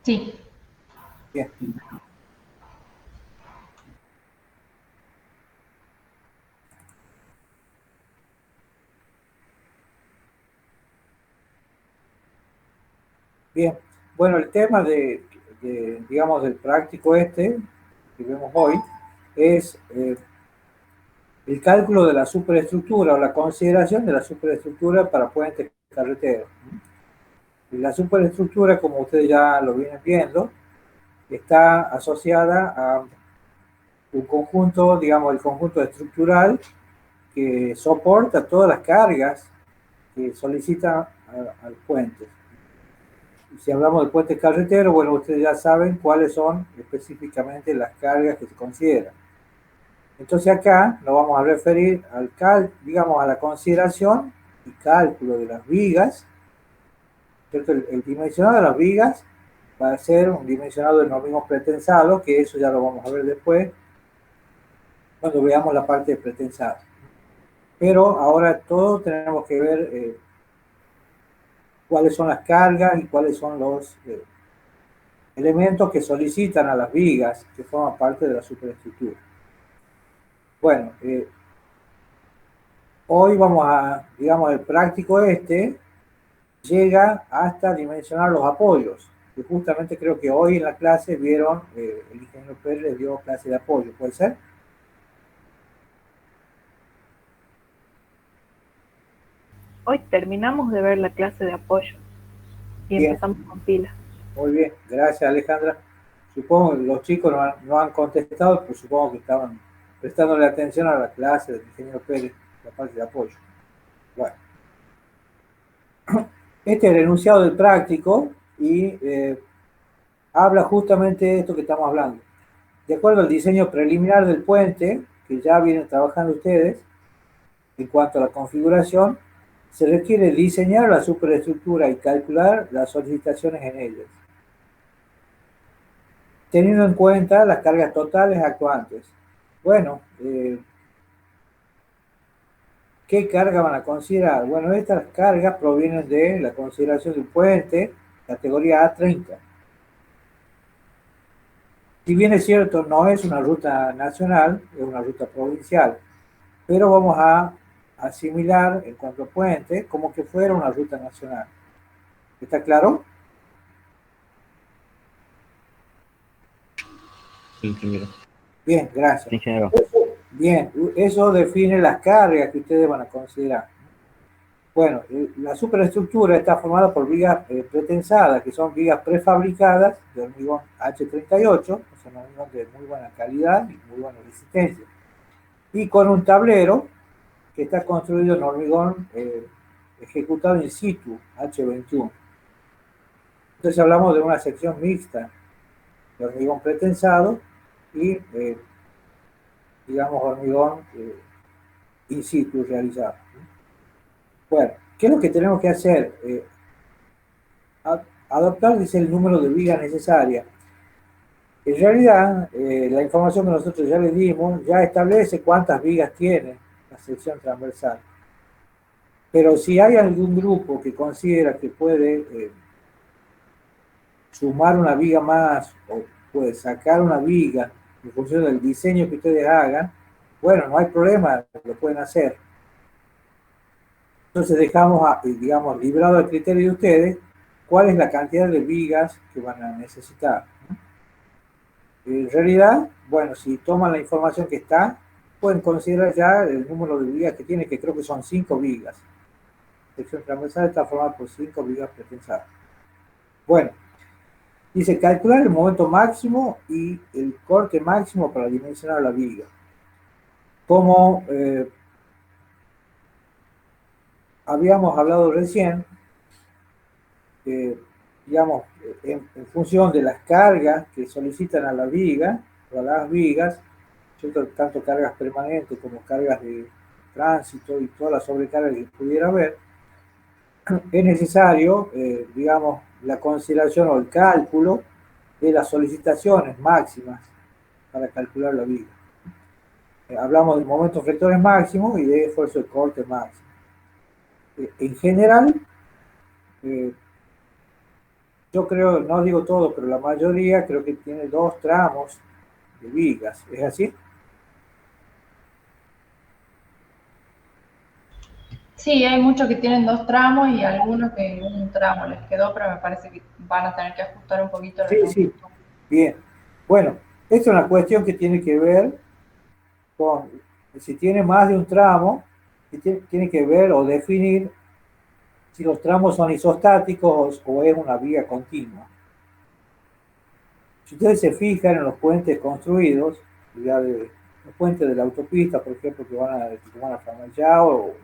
Sí. Bien. Bien. Bueno, el tema digamos, del práctico este que vemos hoy es el cálculo de la superestructura o la consideración de la superestructura para puentes carreteros. Y la superestructura, como ustedes ya lo vienen viendo, está asociada a un conjunto, digamos, el conjunto estructural que soporta todas las cargas que solicita al puente. Y si hablamos de puente carretero, bueno, ustedes ya saben cuáles son específicamente las cargas que se consideran. Entonces acá nos vamos a referir digamos, a la consideración y cálculo de las vigas, ¿cierto? El dimensionado de las vigas va a ser un dimensionado de normismo pretensado, que eso ya lo vamos a ver después, cuando veamos la parte de pretensado. Pero ahora todos tenemos que ver cuáles son las cargas y cuáles son los elementos que solicitan a las vigas que forman parte de la superestructura. Bueno, hoy vamos a, digamos, el práctico llega hasta dimensionar los apoyos. Y justamente creo que hoy en la clase vieron, el ingeniero Pérez les dio clase de apoyo, ¿puede ser? Hoy terminamos de ver la clase de apoyo y Bien. empezamos con pila. Muy bien, gracias Alejandra. Supongo que los chicos no han contestado, pero supongo que estaban prestándole atención a la clase del ingeniero Pérez, la parte de apoyo. Bueno. Este es el enunciado del práctico y habla justamente de esto que estamos hablando. De acuerdo al diseño preliminar del puente, que ya vienen trabajando ustedes, en cuanto a la configuración, se requiere diseñar la superestructura y calcular las solicitaciones en ellas, teniendo en cuenta las cargas totales actuantes. Bueno, ¿qué carga van a considerar? Bueno, estas cargas provienen de la consideración del puente, categoría A30. Si bien es cierto, no es una ruta nacional, es una ruta provincial, pero vamos a asimilar en cuanto a puente como que fuera una ruta nacional. ¿Está claro? Ingeniero. Bien, gracias. Ingeniero. Bien, eso define las cargas que ustedes van a considerar. Bueno, la superestructura está formada por vigas pretensadas, que son vigas prefabricadas de hormigón H38, son hormigón de muy buena calidad y muy buena resistencia, y con un tablero que está construido en hormigón ejecutado in situ, H21. Entonces hablamos de una sección mixta de hormigón pretensado y, digamos, hormigón in situ realizado. Bueno, ¿qué es lo que tenemos que hacer? adoptar, dice, el número de vigas necesarias. En realidad, la información que nosotros ya le dimos ya establece cuántas vigas tiene la sección transversal. Pero si hay algún grupo que considera que puede sumar una viga más o puede sacar una viga en función del diseño que ustedes hagan, bueno, no hay problema, lo pueden hacer. Entonces dejamos, digamos, librado al criterio de ustedes cuál es la cantidad de vigas que van a necesitar. En realidad, bueno, si toman la información que está, pueden considerar ya el número de vigas que tiene, que creo que son 5 vigas. La sección transversal está formada por 5 vigas pretensadas. Bueno, dice calcular el momento máximo y el corte máximo para dimensionar la viga. Como habíamos hablado recién, digamos, en función de las cargas que solicitan a la viga, o a las vigas, ¿cierto? Tanto cargas permanentes como cargas de tránsito y toda la sobrecarga que pudiera haber, es necesario, digamos, la consideración o el cálculo de las solicitaciones máximas para calcular la viga. Hablamos de momentos flectores máximos y de esfuerzo de corte máximo. En general, yo creo, no digo todo, pero la mayoría creo que tiene 2 tramos de vigas. ¿Es así? Sí, hay muchos que tienen 2 tramos y algunos que un tramo les quedó, pero me parece que van a tener que ajustar un poquito la longitud. Sí, bien. Bueno, esta es una cuestión que tiene que ver con si tiene más de un tramo, tiene que ver o definir si los tramos son isostáticos o es una viga continua. Si ustedes se fijan en los puentes construidos, ya de, los puentes de la autopista, por ejemplo, que van a Famaillao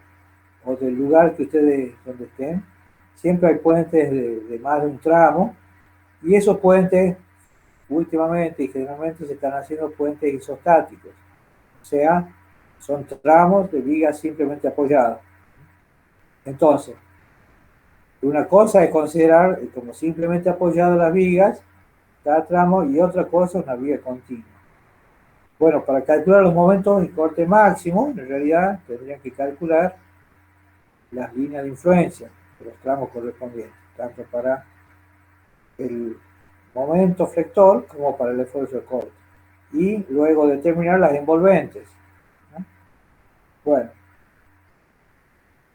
o del lugar que ustedes donde estén, siempre hay puentes de más de un tramo, y esos puentes últimamente y generalmente se están haciendo puentes isostáticos, o sea, son tramos de vigas simplemente apoyadas. Entonces, una cosa es considerar como simplemente apoyadas las vigas, cada tramo, y otra cosa una viga continua. Bueno, para calcular los momentos y corte máximo, en realidad tendrían que calcular las líneas de influencia de los tramos correspondientes, tanto para el momento flector como para el esfuerzo de corte. Y luego determinar las envolventes, ¿no? Bueno,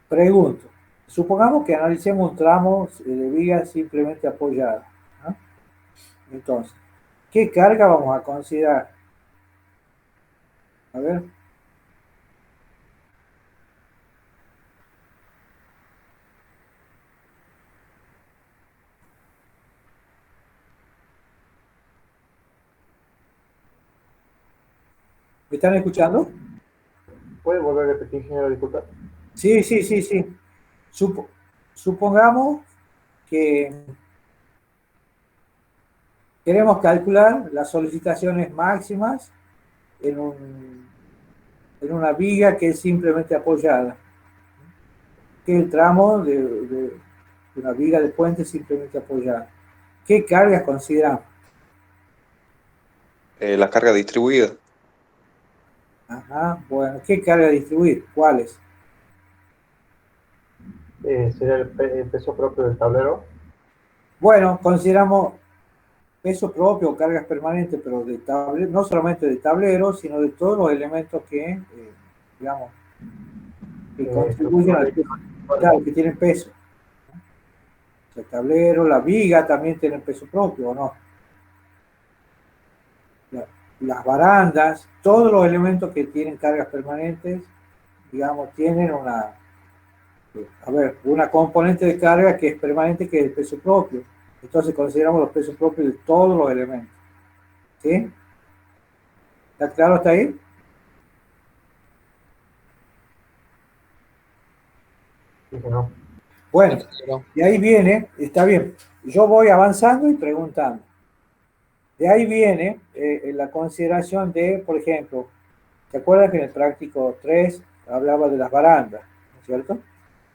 pregunto, supongamos que analicemos un tramo de viga simplemente apoyada, ¿no? Entonces, ¿qué carga vamos a considerar? A ver. ¿Me están escuchando? ¿Puede volver a repetir, ingeniero? Disculpa. Sí. Supongamos que queremos calcular las solicitaciones máximas en una viga que es simplemente apoyada, que es el tramo de una viga de puente simplemente apoyada. ¿Qué cargas consideramos? La carga distribuida. Ajá, bueno, ¿qué carga distribuir? ¿Cuáles? ¿Sería el peso propio del tablero? Bueno, consideramos peso propio o cargas permanentes, pero de tablero, no solamente de tablero, sino de todos los elementos que, digamos, que contribuyen al peso, claro, que tienen peso. El tablero, la viga también tienen peso propio, ¿o no? Las barandas, todos los elementos que tienen cargas permanentes, digamos, tienen una componente de carga que es permanente, que es el peso propio. Entonces consideramos los pesos propios de todos los elementos. ¿Sí? ¿Está claro hasta ahí? Sí, no. Bueno, de ahí viene, está bien, yo voy avanzando y preguntando. De ahí viene la consideración de, por ejemplo, ¿se acuerdan que en el práctico 3 hablaba de las barandas? ¿No es cierto?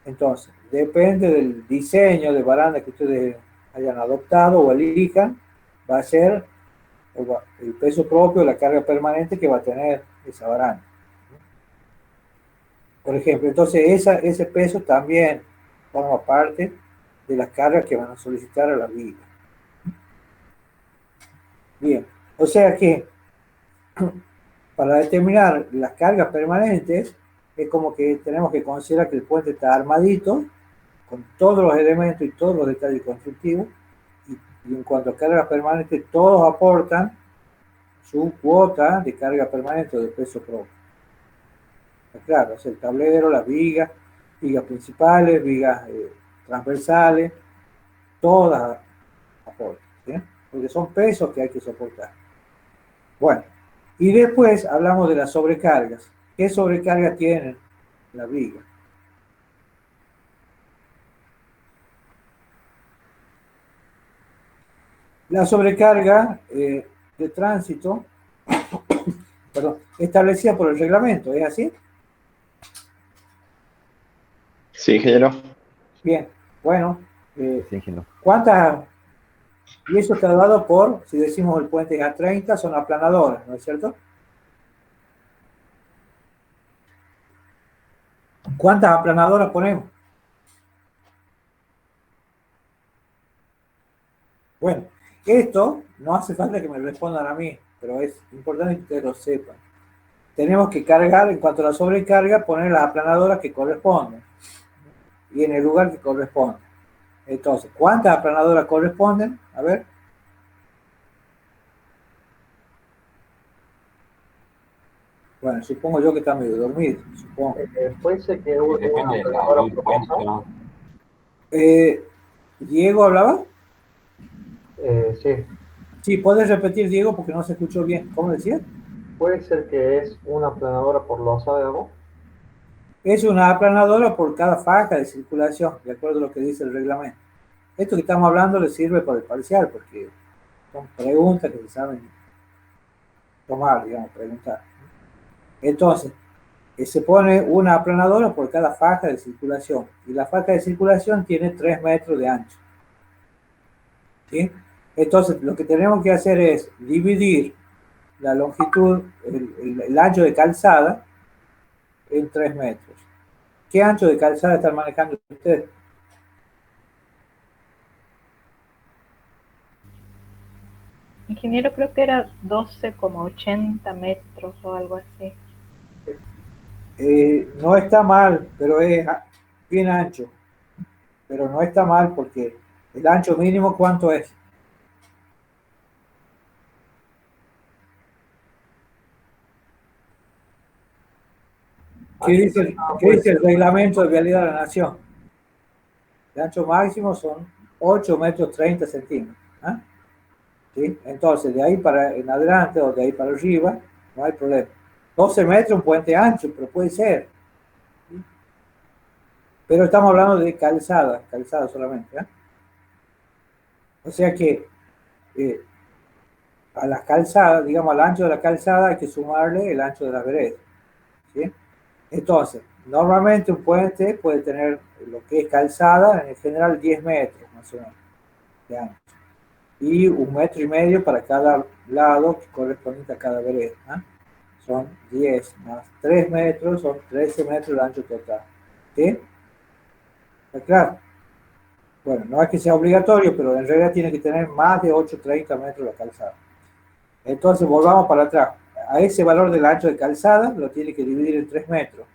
Entonces, depende del diseño de baranda que ustedes hayan adoptado o elijan, va a ser el peso propio, la carga permanente que va a tener esa baranda. Por ejemplo, entonces ese peso también forma parte de las cargas que van a solicitar a la viga. Bien, o sea que para determinar las cargas permanentes es como que tenemos que considerar que el puente está armadito con todos los elementos y todos los detalles constructivos y en cuanto a cargas permanentes todos aportan su cuota de carga permanente o de peso propio. Claro, es el tablero, las vigas principales, vigas transversales, todas aportan, ¿sí? Porque son pesos que hay que soportar. Bueno, y después hablamos de las sobrecargas. ¿Qué sobrecarga tienen las vigas? La sobrecarga de tránsito, perdón, establecida por el reglamento, ¿es así? Sí, ingeniero. Bien, bueno, Sí, ingeniero. ¿cuántas? Y eso está dado por, si decimos el puente es A30, son aplanadoras, ¿no es cierto? ¿Cuántas aplanadoras ponemos? Bueno, esto no hace falta que me respondan a mí, pero es importante que ustedes lo sepan. Tenemos que cargar, en cuanto a la sobrecarga, poner las aplanadoras que corresponden y en el lugar que corresponde. Entonces, ¿cuántas aplanadoras corresponden? A ver. Bueno, supongo yo que está medio dormido, supongo. Puede ser que una aplanadora por cosa. ¿Diego hablaba? Sí. Sí, ¿puedes repetir, Diego, porque no se escuchó bien? ¿Cómo decía? Puede ser que es una aplanadora por losa de agua. Es una aplanadora por cada faja de circulación, de acuerdo a lo que dice el reglamento. Esto que estamos hablando le sirve para el parcial, porque son preguntas que se saben tomar, digamos, preguntar. Entonces, se pone una aplanadora por cada faja de circulación, y la faja de circulación tiene 3 metros de ancho. ¿Sí? Entonces, lo que tenemos que hacer es dividir la longitud, el ancho de calzada, en 3 metros. ¿Qué ancho de calzada están manejando ustedes? Ingeniero, creo que era 12,80 metros o algo así. No está mal, pero es bien ancho. Pero no está mal porque el ancho mínimo, ¿cuánto es? ¿Qué dice el reglamento de vialidad de la nación? El ancho máximo son 8 metros 30 centímetros. ¿Ah? ¿Sí? Entonces, de ahí para en adelante o de ahí para arriba, no hay problema. 12 metros, un puente ancho, pero puede ser. ¿Sí? Pero estamos hablando de calzada solamente. ¿Eh? O sea que a las calzadas, digamos, al ancho de la calzada hay que sumarle el ancho de la vereda. ¿Sí? Entonces, normalmente un puente puede tener lo que es calzada, en general 10 metros más o menos de ancho. Y 1,5 metros para cada lado correspondiente a cada vereda. ¿Eh? Son 10 más 3 metros, son 13 metros de ancho total. ¿Sí? ¿Está claro? Bueno, no es que sea obligatorio, pero en realidad tiene que tener más de 8,30 metros la calzada. Entonces, volvamos para atrás. A ese valor del ancho de calzada lo tiene que dividir en 3 metros.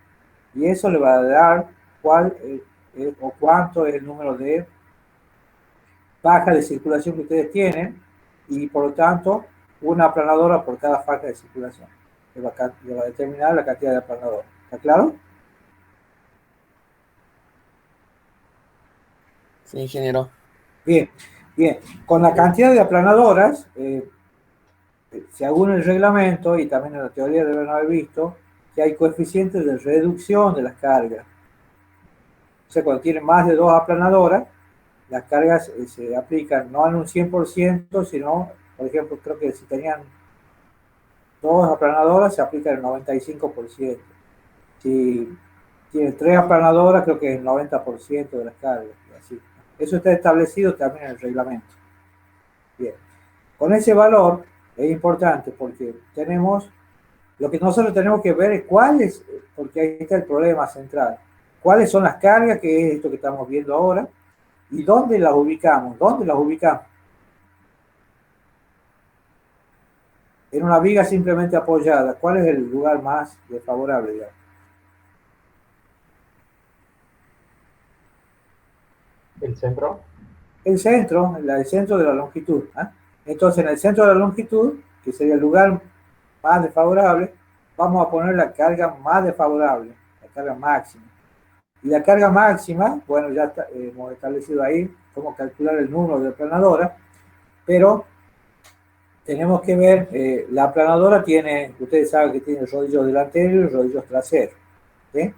Y eso le va a dar cuál o cuánto es el número de faja de circulación que ustedes tienen y por lo tanto una aplanadora por cada faja de circulación. Le va a determinar la cantidad de aplanadora. ¿Está claro? Sí, ingeniero. Bien, bien. Con la cantidad de aplanadoras, según el reglamento y también en la teoría deben haber visto que hay coeficientes de reducción de las cargas. O sea, cuando tienen más de 2 aplanadoras, las cargas se aplican no en un 100%, sino, por ejemplo, creo que si tenían 2 aplanadoras, se aplica el 95%. Si tienen 3 aplanadoras, creo que es el 90% de las cargas. Y así. Eso está establecido también en el reglamento. Bien. Con ese valor es importante porque tenemos, lo que nosotros tenemos que ver es cuáles, porque ahí está el problema central, cuáles son las cargas, que es esto que estamos viendo ahora, y dónde las ubicamos. ¿Dónde las ubicamos? En una viga simplemente apoyada, ¿cuál es el lugar más desfavorable, digamos? ¿El centro? El centro de la longitud. ¿Eh? Entonces, en el centro de la longitud, que sería el lugar más desfavorable, vamos a poner la carga más desfavorable, la carga máxima. Y la carga máxima, bueno, ya hemos establecido ahí cómo calcular el número de aplanadora, pero tenemos que ver, la aplanadora tiene, ustedes saben que tiene rodillos delanteros y rodillos traseros. ¿Sí?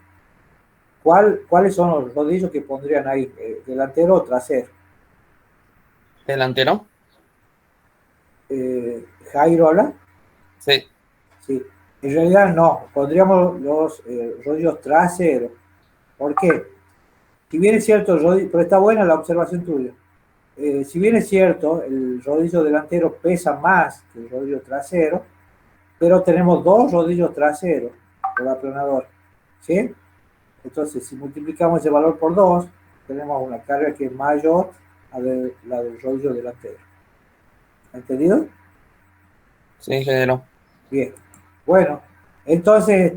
¿Cuáles son los rodillos que pondrían ahí? ¿Delantero o trasero? ¿Delantero? ¿Jairo habla? Sí. Sí. En realidad no, pondríamos los rodillos traseros. ¿Por qué? Si bien es cierto, pero está buena la observación tuya. Si bien es cierto, el rodillo delantero pesa más que el rodillo trasero, pero tenemos dos rodillos traseros por aplanador. ¿Sí? Entonces, si multiplicamos ese valor por 2, tenemos una carga que es mayor a la del rodillo delantero. ¿Entendido? Sí, ingeniero. Bien. Bueno, entonces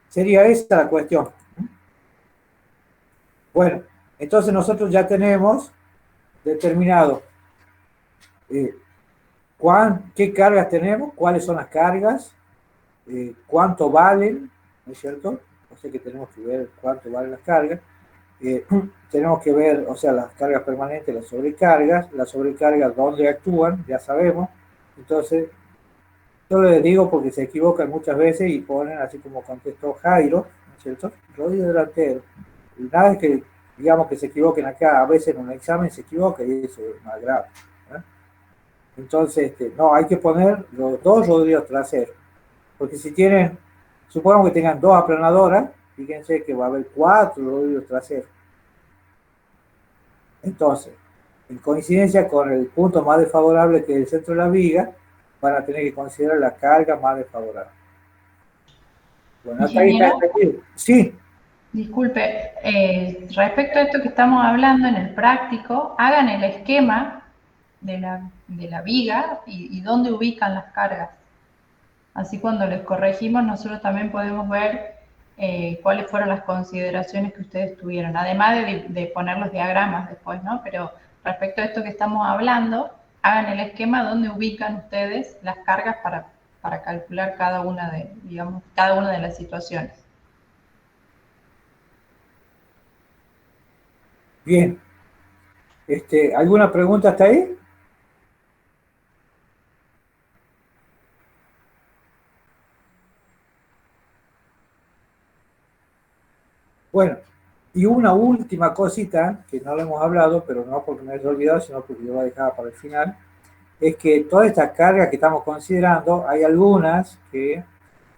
sería esta la cuestión. Bueno, entonces nosotros ya tenemos determinado qué cargas tenemos, cuáles son las cargas, cuánto valen, ¿no es cierto? O sea que tenemos que ver cuánto valen las cargas. Tenemos que ver, o sea, las cargas permanentes, las sobrecargas dónde actúan, ya sabemos. Entonces, yo les digo porque se equivocan muchas veces y ponen así como contestó Jairo, ¿no es cierto? Rodillo delantero. Y nada es que, digamos, que se equivoquen acá, a veces en un examen se equivoca y eso es más grave. ¿Eh? Entonces, no, hay que poner los dos rodillos traseros. Porque si tienen, supongamos que tengan dos aplanadoras, fíjense que va a haber 4 rodillos traseros. Entonces, en coincidencia con el punto más desfavorable que es el centro de la viga, van a tener que considerar la carga más desfavorable. Bueno, hasta ahí está entendido. Sí. Disculpe, respecto a esto que estamos hablando en el práctico, hagan el esquema de la viga y dónde ubican las cargas. Así cuando les corregimos, nosotros también podemos ver cuáles fueron las consideraciones que ustedes tuvieron, además de poner los diagramas después, ¿no? Pero respecto a esto que estamos hablando, hagan el esquema donde ubican ustedes las cargas para calcular cada una de las situaciones. Bien. ¿Alguna pregunta hasta ahí? Bueno, y una última cosita que no lo hemos hablado, pero no porque me haya olvidado, sino porque yo la dejaba para el final, es que todas estas cargas que estamos considerando, hay algunas que,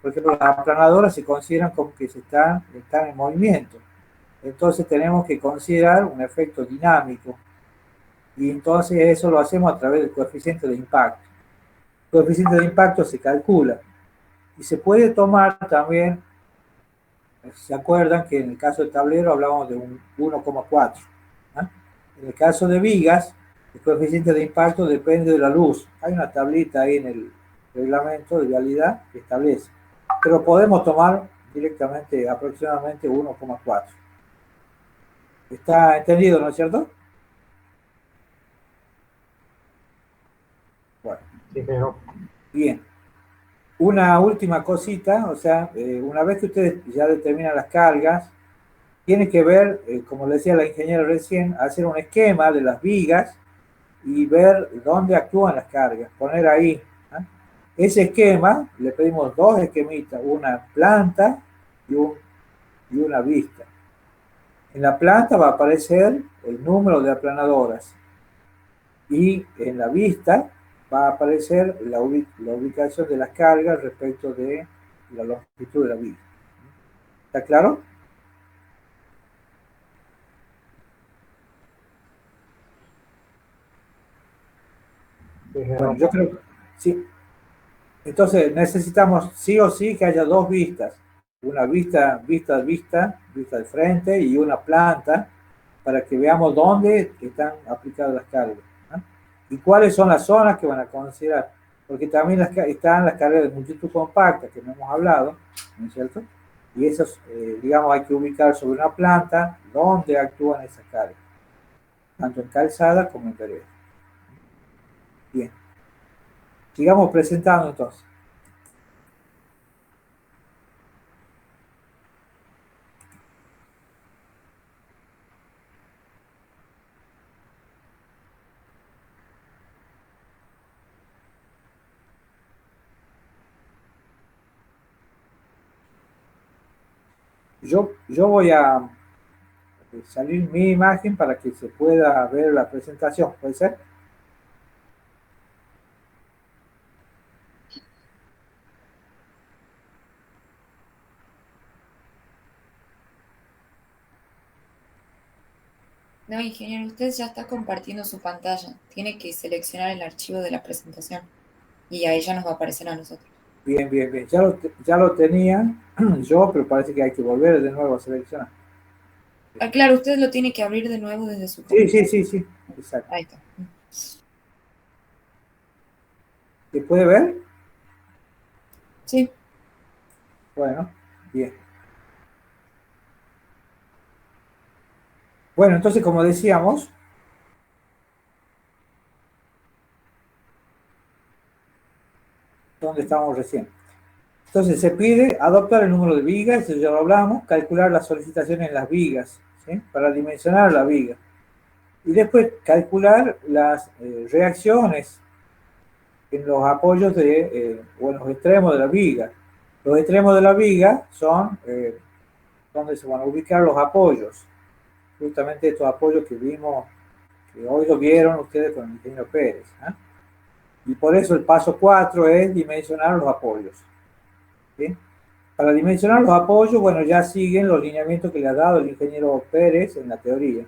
por ejemplo, las aplanadoras se consideran como que están en movimiento. Entonces tenemos que considerar un efecto dinámico. Y entonces eso lo hacemos a través del coeficiente de impacto. El coeficiente de impacto se calcula. Y se puede tomar también, ¿se acuerdan que en el caso del tablero hablábamos de un 1,4? ¿eh? En el caso de vigas, el coeficiente de impacto depende de la luz. Hay una tablita ahí en el reglamento de vialidad que establece. Pero podemos tomar directamente aproximadamente 1,4. ¿Está entendido, no es cierto? Bueno. Sí, pero... Bien. Una última cosita, o sea, una vez que ustedes ya determinan las cargas, tienen que ver, como le decía la ingeniera recién, hacer un esquema de las vigas y ver dónde actúan las cargas, poner ahí. ¿eh? Ese esquema, le pedimos dos esquemitas, una planta y una vista. En la planta va a aparecer el número de aplanadoras y en la vista va a aparecer la ubicación de las cargas respecto de la longitud de la viga. ¿Está claro? Bueno, yo creo que sí. Entonces necesitamos sí o sí que haya dos vistas. Una vista de frente y una planta para que veamos dónde están aplicadas las cargas, ¿no? Y cuáles son las zonas que van a considerar. Porque también están las cargas de multitud compacta que no hemos hablado, ¿no es cierto? Y esas, digamos, hay que ubicar sobre una planta dónde actúan esas cargas, tanto en calzada como en vereda. Bien. Sigamos presentando entonces. Yo voy a salir mi imagen para que se pueda ver la presentación, ¿puede ser? No, ingeniero, usted ya está compartiendo su pantalla. Tiene que seleccionar el archivo de la presentación y ahí ya nos va a aparecer a nosotros. Bien, bien, bien. Ya lo tenía yo, pero parece que hay que volver de nuevo a seleccionar. Ah, claro, usted lo tiene que abrir de nuevo desde su computadora. Sí, exacto. Ahí está. ¿Se puede ver? Sí. Bueno, bien. Bueno, entonces, como decíamos, ¿dónde estábamos recién? Entonces, se pide adoptar el número de vigas, eso ya lo hablamos, calcular las solicitaciones en las vigas, ¿sí? Para dimensionar la viga. Y después calcular las reacciones en los apoyos o en los extremos de la viga. Los extremos de la viga son donde se van a ubicar los apoyos. Justamente estos apoyos que vimos, que hoy lo vieron ustedes con el ingeniero Pérez, ¿eh? Y por eso el paso 4 es dimensionar los apoyos, ¿sí? Para dimensionar los apoyos, bueno, ya siguen los lineamientos que le ha dado el ingeniero Pérez en la teoría,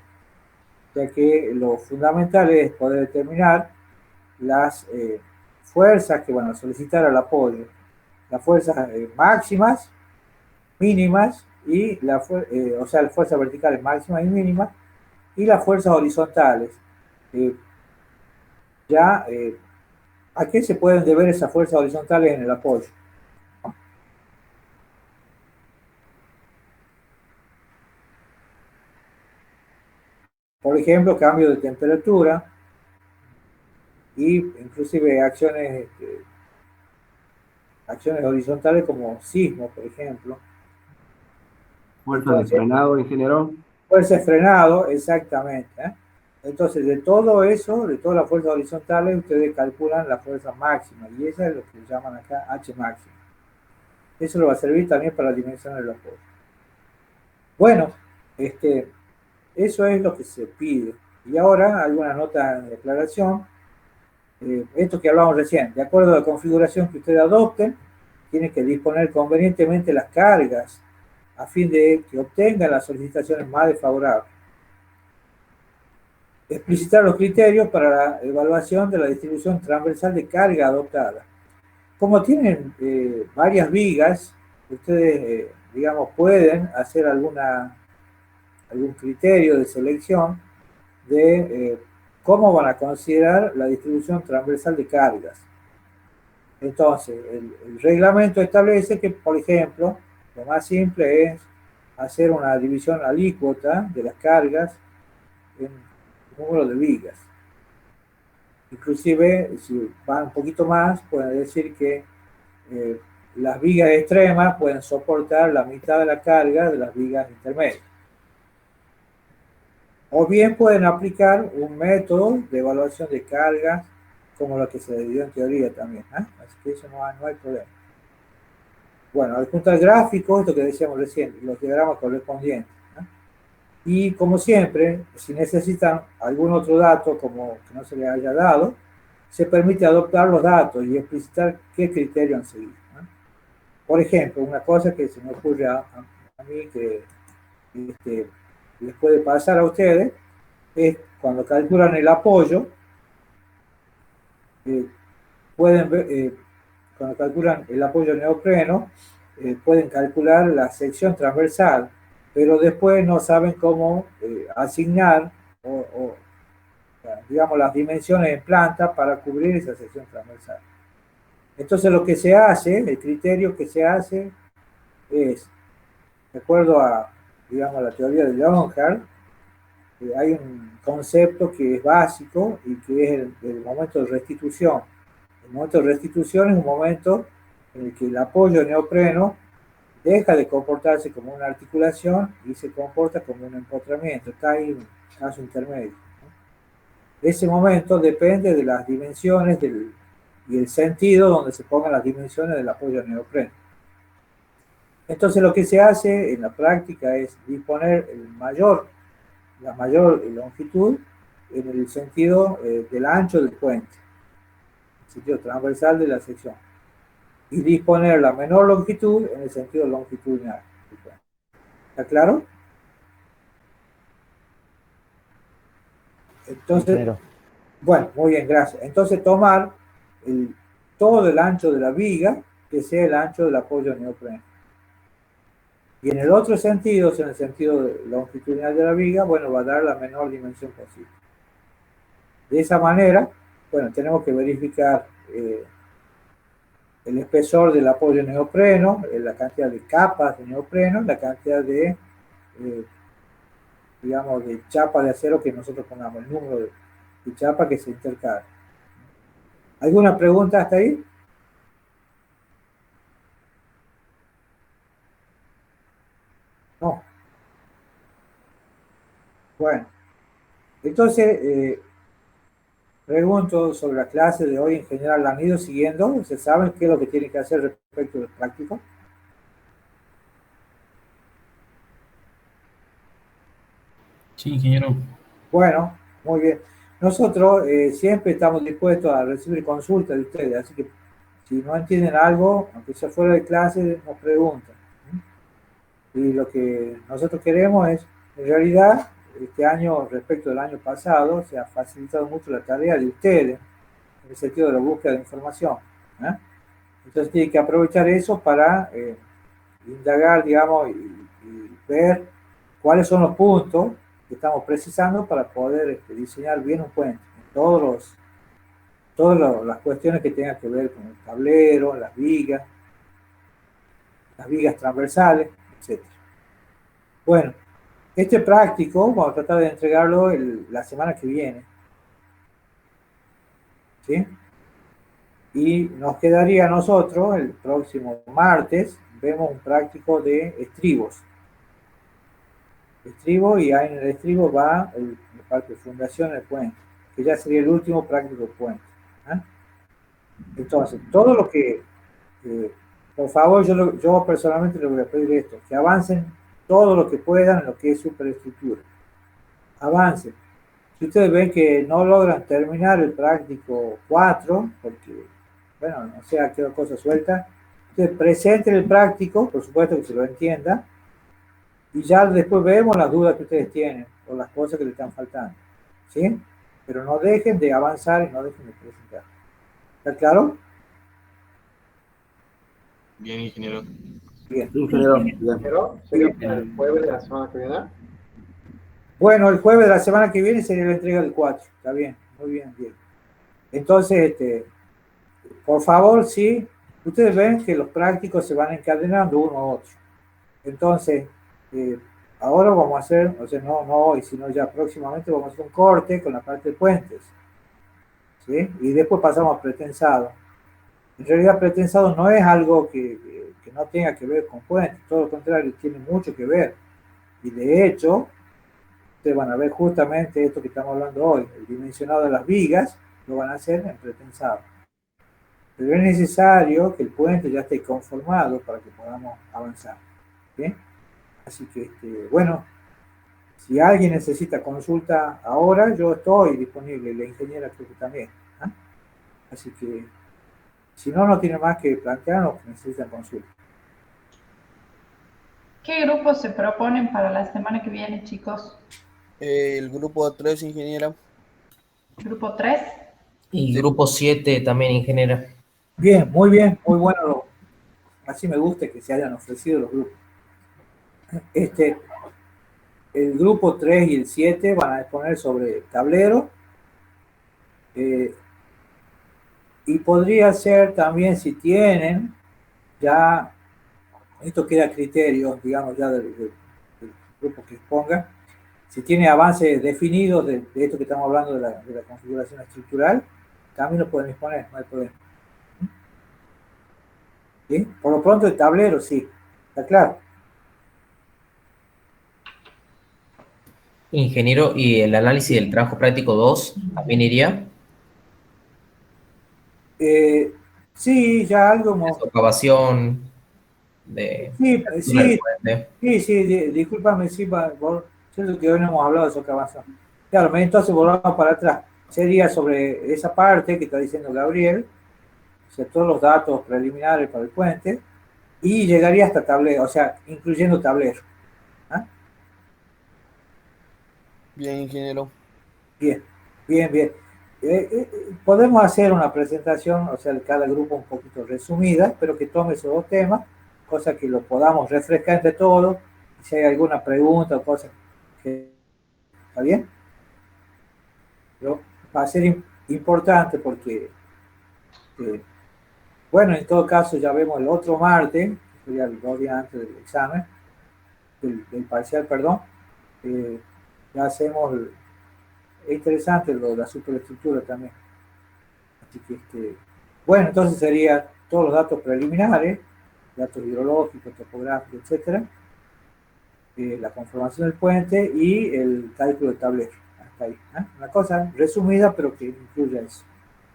ya que lo fundamental es poder determinar las fuerzas que van a solicitar al apoyo, las fuerzas máximas, mínimas, y o sea, las fuerzas verticales máximas y mínimas, y las fuerzas horizontales. ¿A qué se pueden deber esas fuerzas horizontales en el apoyo? Por ejemplo, cambio de temperatura y inclusive acciones horizontales como sismos, por ejemplo. Fuerza de frenado, ingeniero. Fuerza de frenado, exactamente, ¿eh? Entonces, de todo eso, de todas las fuerzas horizontales, ustedes calculan la fuerza máxima, y esa es lo que llaman acá H máxima. Eso lo va a servir también para dimensionar el apoyo. Bueno, eso es lo que se pide. Y ahora, alguna nota de declaración. Esto que hablábamos recién, de acuerdo a la configuración que ustedes adopten, tienen que disponer convenientemente las cargas a fin de que obtengan las solicitaciones más desfavorables. Explicitar los criterios para la evaluación de la distribución transversal de carga adoptada. Como tienen varias vigas, ustedes, digamos, pueden hacer algún criterio de selección de cómo van a considerar la distribución transversal de cargas. Entonces, el reglamento establece que, por ejemplo, lo más simple es hacer una división alícuota de las cargas en número de vigas. Inclusive, si van un poquito más, pueden decir que las vigas extremas pueden soportar la mitad de la carga de las vigas intermedias. O bien pueden aplicar un método de evaluación de cargas como lo que se dio en teoría también, ¿eh? Así que eso no hay problema. Bueno, adjuntar gráficos, esto que decíamos recién, los diagramas correspondientes, ¿eh? Y como siempre, si necesitan algún otro dato como que no se les haya dado, se permite adoptar los datos y explicitar qué criterio han seguido, ¿eh? Por ejemplo, una cosa que se me ocurre a mí que les puede pasar a ustedes es cuando calculan el apoyo, pueden ver, cuando calculan el apoyo neopreno, pueden calcular la sección transversal, pero después no saben cómo asignar digamos, las dimensiones en planta para cubrir esa sección transversal. Entonces lo que se hace, el criterio que se hace es, de acuerdo a, digamos, la teoría de Leonhardt, hay un concepto que es básico y que es el momento de restitución. El momento de restitución es un momento en el que el apoyo neopreno deja de comportarse como una articulación y se comporta como un empotramiento, está ahí en caso intermedio. Ese momento depende de las dimensiones y el sentido donde se pongan las dimensiones del apoyo neopreno. Entonces lo que se hace en la práctica es disponer la mayor longitud en el sentido del ancho del puente, el sentido transversal de la sección, y disponer la menor longitud en el sentido longitudinal. ¿Está claro? Entonces, bueno, muy bien, gracias. Entonces tomar todo el ancho de la viga que sea el ancho del apoyo neopreno. Y en el otro sentido, en el sentido longitudinal de la viga, bueno, va a dar la menor dimensión posible. De esa manera, bueno, tenemos que verificar el espesor del apoyo neopreno, la cantidad de capas de neopreno, la cantidad de, digamos, de chapa de acero que nosotros pongamos, el número de chapa que se intercala. ¿Alguna pregunta hasta ahí? No. Bueno, entonces, pregunto sobre la clase de hoy en general. ¿La han ido siguiendo? ¿Se saben qué es lo que tienen que hacer respecto del práctico? Sí, ingeniero. Bueno, muy bien. Nosotros siempre estamos dispuestos a recibir consultas de ustedes, así que si no entienden algo, aunque sea fuera de clase, nos preguntan. Y lo que nosotros queremos es, en realidad, este año respecto del año pasado, se ha facilitado mucho la tarea de ustedes, en el sentido de la búsqueda de información. Entonces tienen que aprovechar eso para indagar, digamos, y ver cuáles son los puntos que estamos precisando para poder diseñar bien un puente. Todas las cuestiones que tengan que ver con el tablero, las vigas transversales, etc. Bueno, este práctico vamos a tratar de entregarlo la semana que viene. ¿Sí? Y nos quedaría a nosotros, el próximo martes, vemos un práctico de estribos. Estribo, y ahí en el estribo va la parte de fundación del puente, que ya sería el último práctico de puente. Entonces, todo lo que, por favor, yo personalmente les voy a pedir esto, que avancen todo lo que puedan en lo que es superestructura. Avancen. Si ustedes ven que no logran terminar el práctico 4, porque, bueno, no sé a qué cosa suelta, ustedes presenten el práctico, por supuesto que se lo entienda, y ya después vemos las dudas que ustedes tienen o las cosas que les están faltando. ¿Sí? Pero no dejen de avanzar y no dejen de presentar. ¿Está claro? Bien, ingeniero. Bien. Ingeniero, ¿sería el jueves de la semana que viene? Bueno, el jueves de la semana que viene sería la entrega del 4. Está bien, muy bien, bien. Entonces, por favor, sí, ustedes ven que los prácticos se van encadenando uno a otro. Entonces, ahora vamos a hacer, o sea, no hoy, sino ya próximamente vamos a hacer un corte con la parte de puentes. ¿Sí? Y después pasamos a pretensado. En realidad, pretensado no es algo que no tenga que ver con puentes, todo lo contrario, tiene mucho que ver. Y de hecho, ustedes van a ver justamente esto que estamos hablando hoy, el dimensionado de las vigas, lo van a hacer en pretensado. Pero es necesario que el puente ya esté conformado para que podamos avanzar. ¿Bien? Así que, bueno, si alguien necesita consulta ahora, yo estoy disponible, la ingeniera creo que también. Así que, si no tiene más que plantearnos que necesitan consulta. ¿Qué grupos se proponen para la semana que viene, chicos? El grupo 3, ingeniera. ¿Grupo 3? Y grupo 7 también, ingeniero. Bien, muy bueno. Así me gusta que se hayan ofrecido los grupos. El grupo 3 y el 7 van a exponer sobre tablero. Y podría ser también, si tienen, ya, esto queda a criterio, digamos, ya del grupo que exponga, si tiene avances definidos de esto que estamos hablando de la configuración estructural, también lo pueden exponer, no hay problema. ¿Sí? Por lo pronto el tablero, sí, está claro. Ingeniero, ¿y el análisis del trabajo práctico 2 también iría? Sí, ya algo... Socavación de... Sí, discúlpame, sí, cierto que hoy no hemos hablado de socavación. Claro, entonces volvamos para atrás. Sería sobre esa parte que está diciendo Gabriel, o sea, todos los datos preliminares para el puente, y llegaría hasta tablero, o sea, incluyendo tablero. ¿Ah? Bien, ingeniero. Bien. Podemos hacer una presentación, o sea, de cada grupo un poquito resumida, pero que tome esos dos temas, cosa que lo podamos refrescar entre todos, si hay alguna pregunta o cosa que... ¿Está bien? Pero va a ser importante porque, bueno, en todo caso ya vemos el otro martes, que sería el 2 días antes del examen, del parcial, perdón, ya hacemos... Es interesante lo de la superestructura también. Así que, bueno, entonces sería todos los datos preliminares, datos hidrológicos, topográficos, etcétera, la conformación del puente y el cálculo del tablero. Hasta ahí. Una cosa resumida, pero que incluya eso.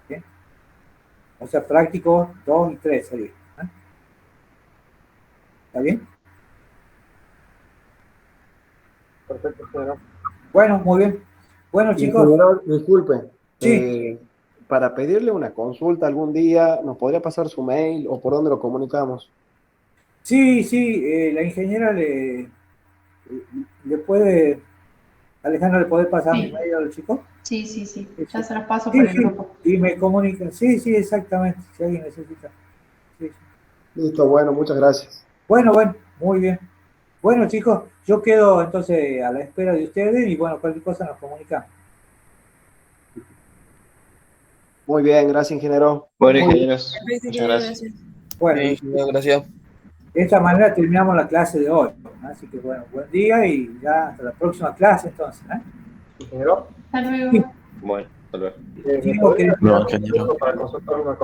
¿Okay? O sea, práctico 2 y 3 sería. ¿Está bien? Perfecto, ingeniero. Bueno, muy bien. Bueno, chicos. Ingeniero, disculpe. Sí. Para pedirle una consulta algún día, ¿nos podría pasar su mail o por dónde lo comunicamos? Sí, la ingeniera le puede, Alejandra, ¿le puede pasar mi mail al chico? Sí, ya se los paso por el grupo. Y me comunican, sí, exactamente, si alguien necesita. Sí. Listo, bueno, muchas gracias. Bueno, muy bien. Bueno, chicos, yo quedo entonces a la espera de ustedes y bueno, cualquier cosa nos comunicamos. Muy bien, gracias, ingeniero. Bueno, ingenieros, muchas gracias. Bueno, Bien, ingeniero, gracias. De esta manera terminamos la clase de hoy. Así que bueno, buen día y ya hasta la próxima clase entonces. Ingeniero. Hasta luego. Bueno, hasta luego. ¿Me podría para consultar una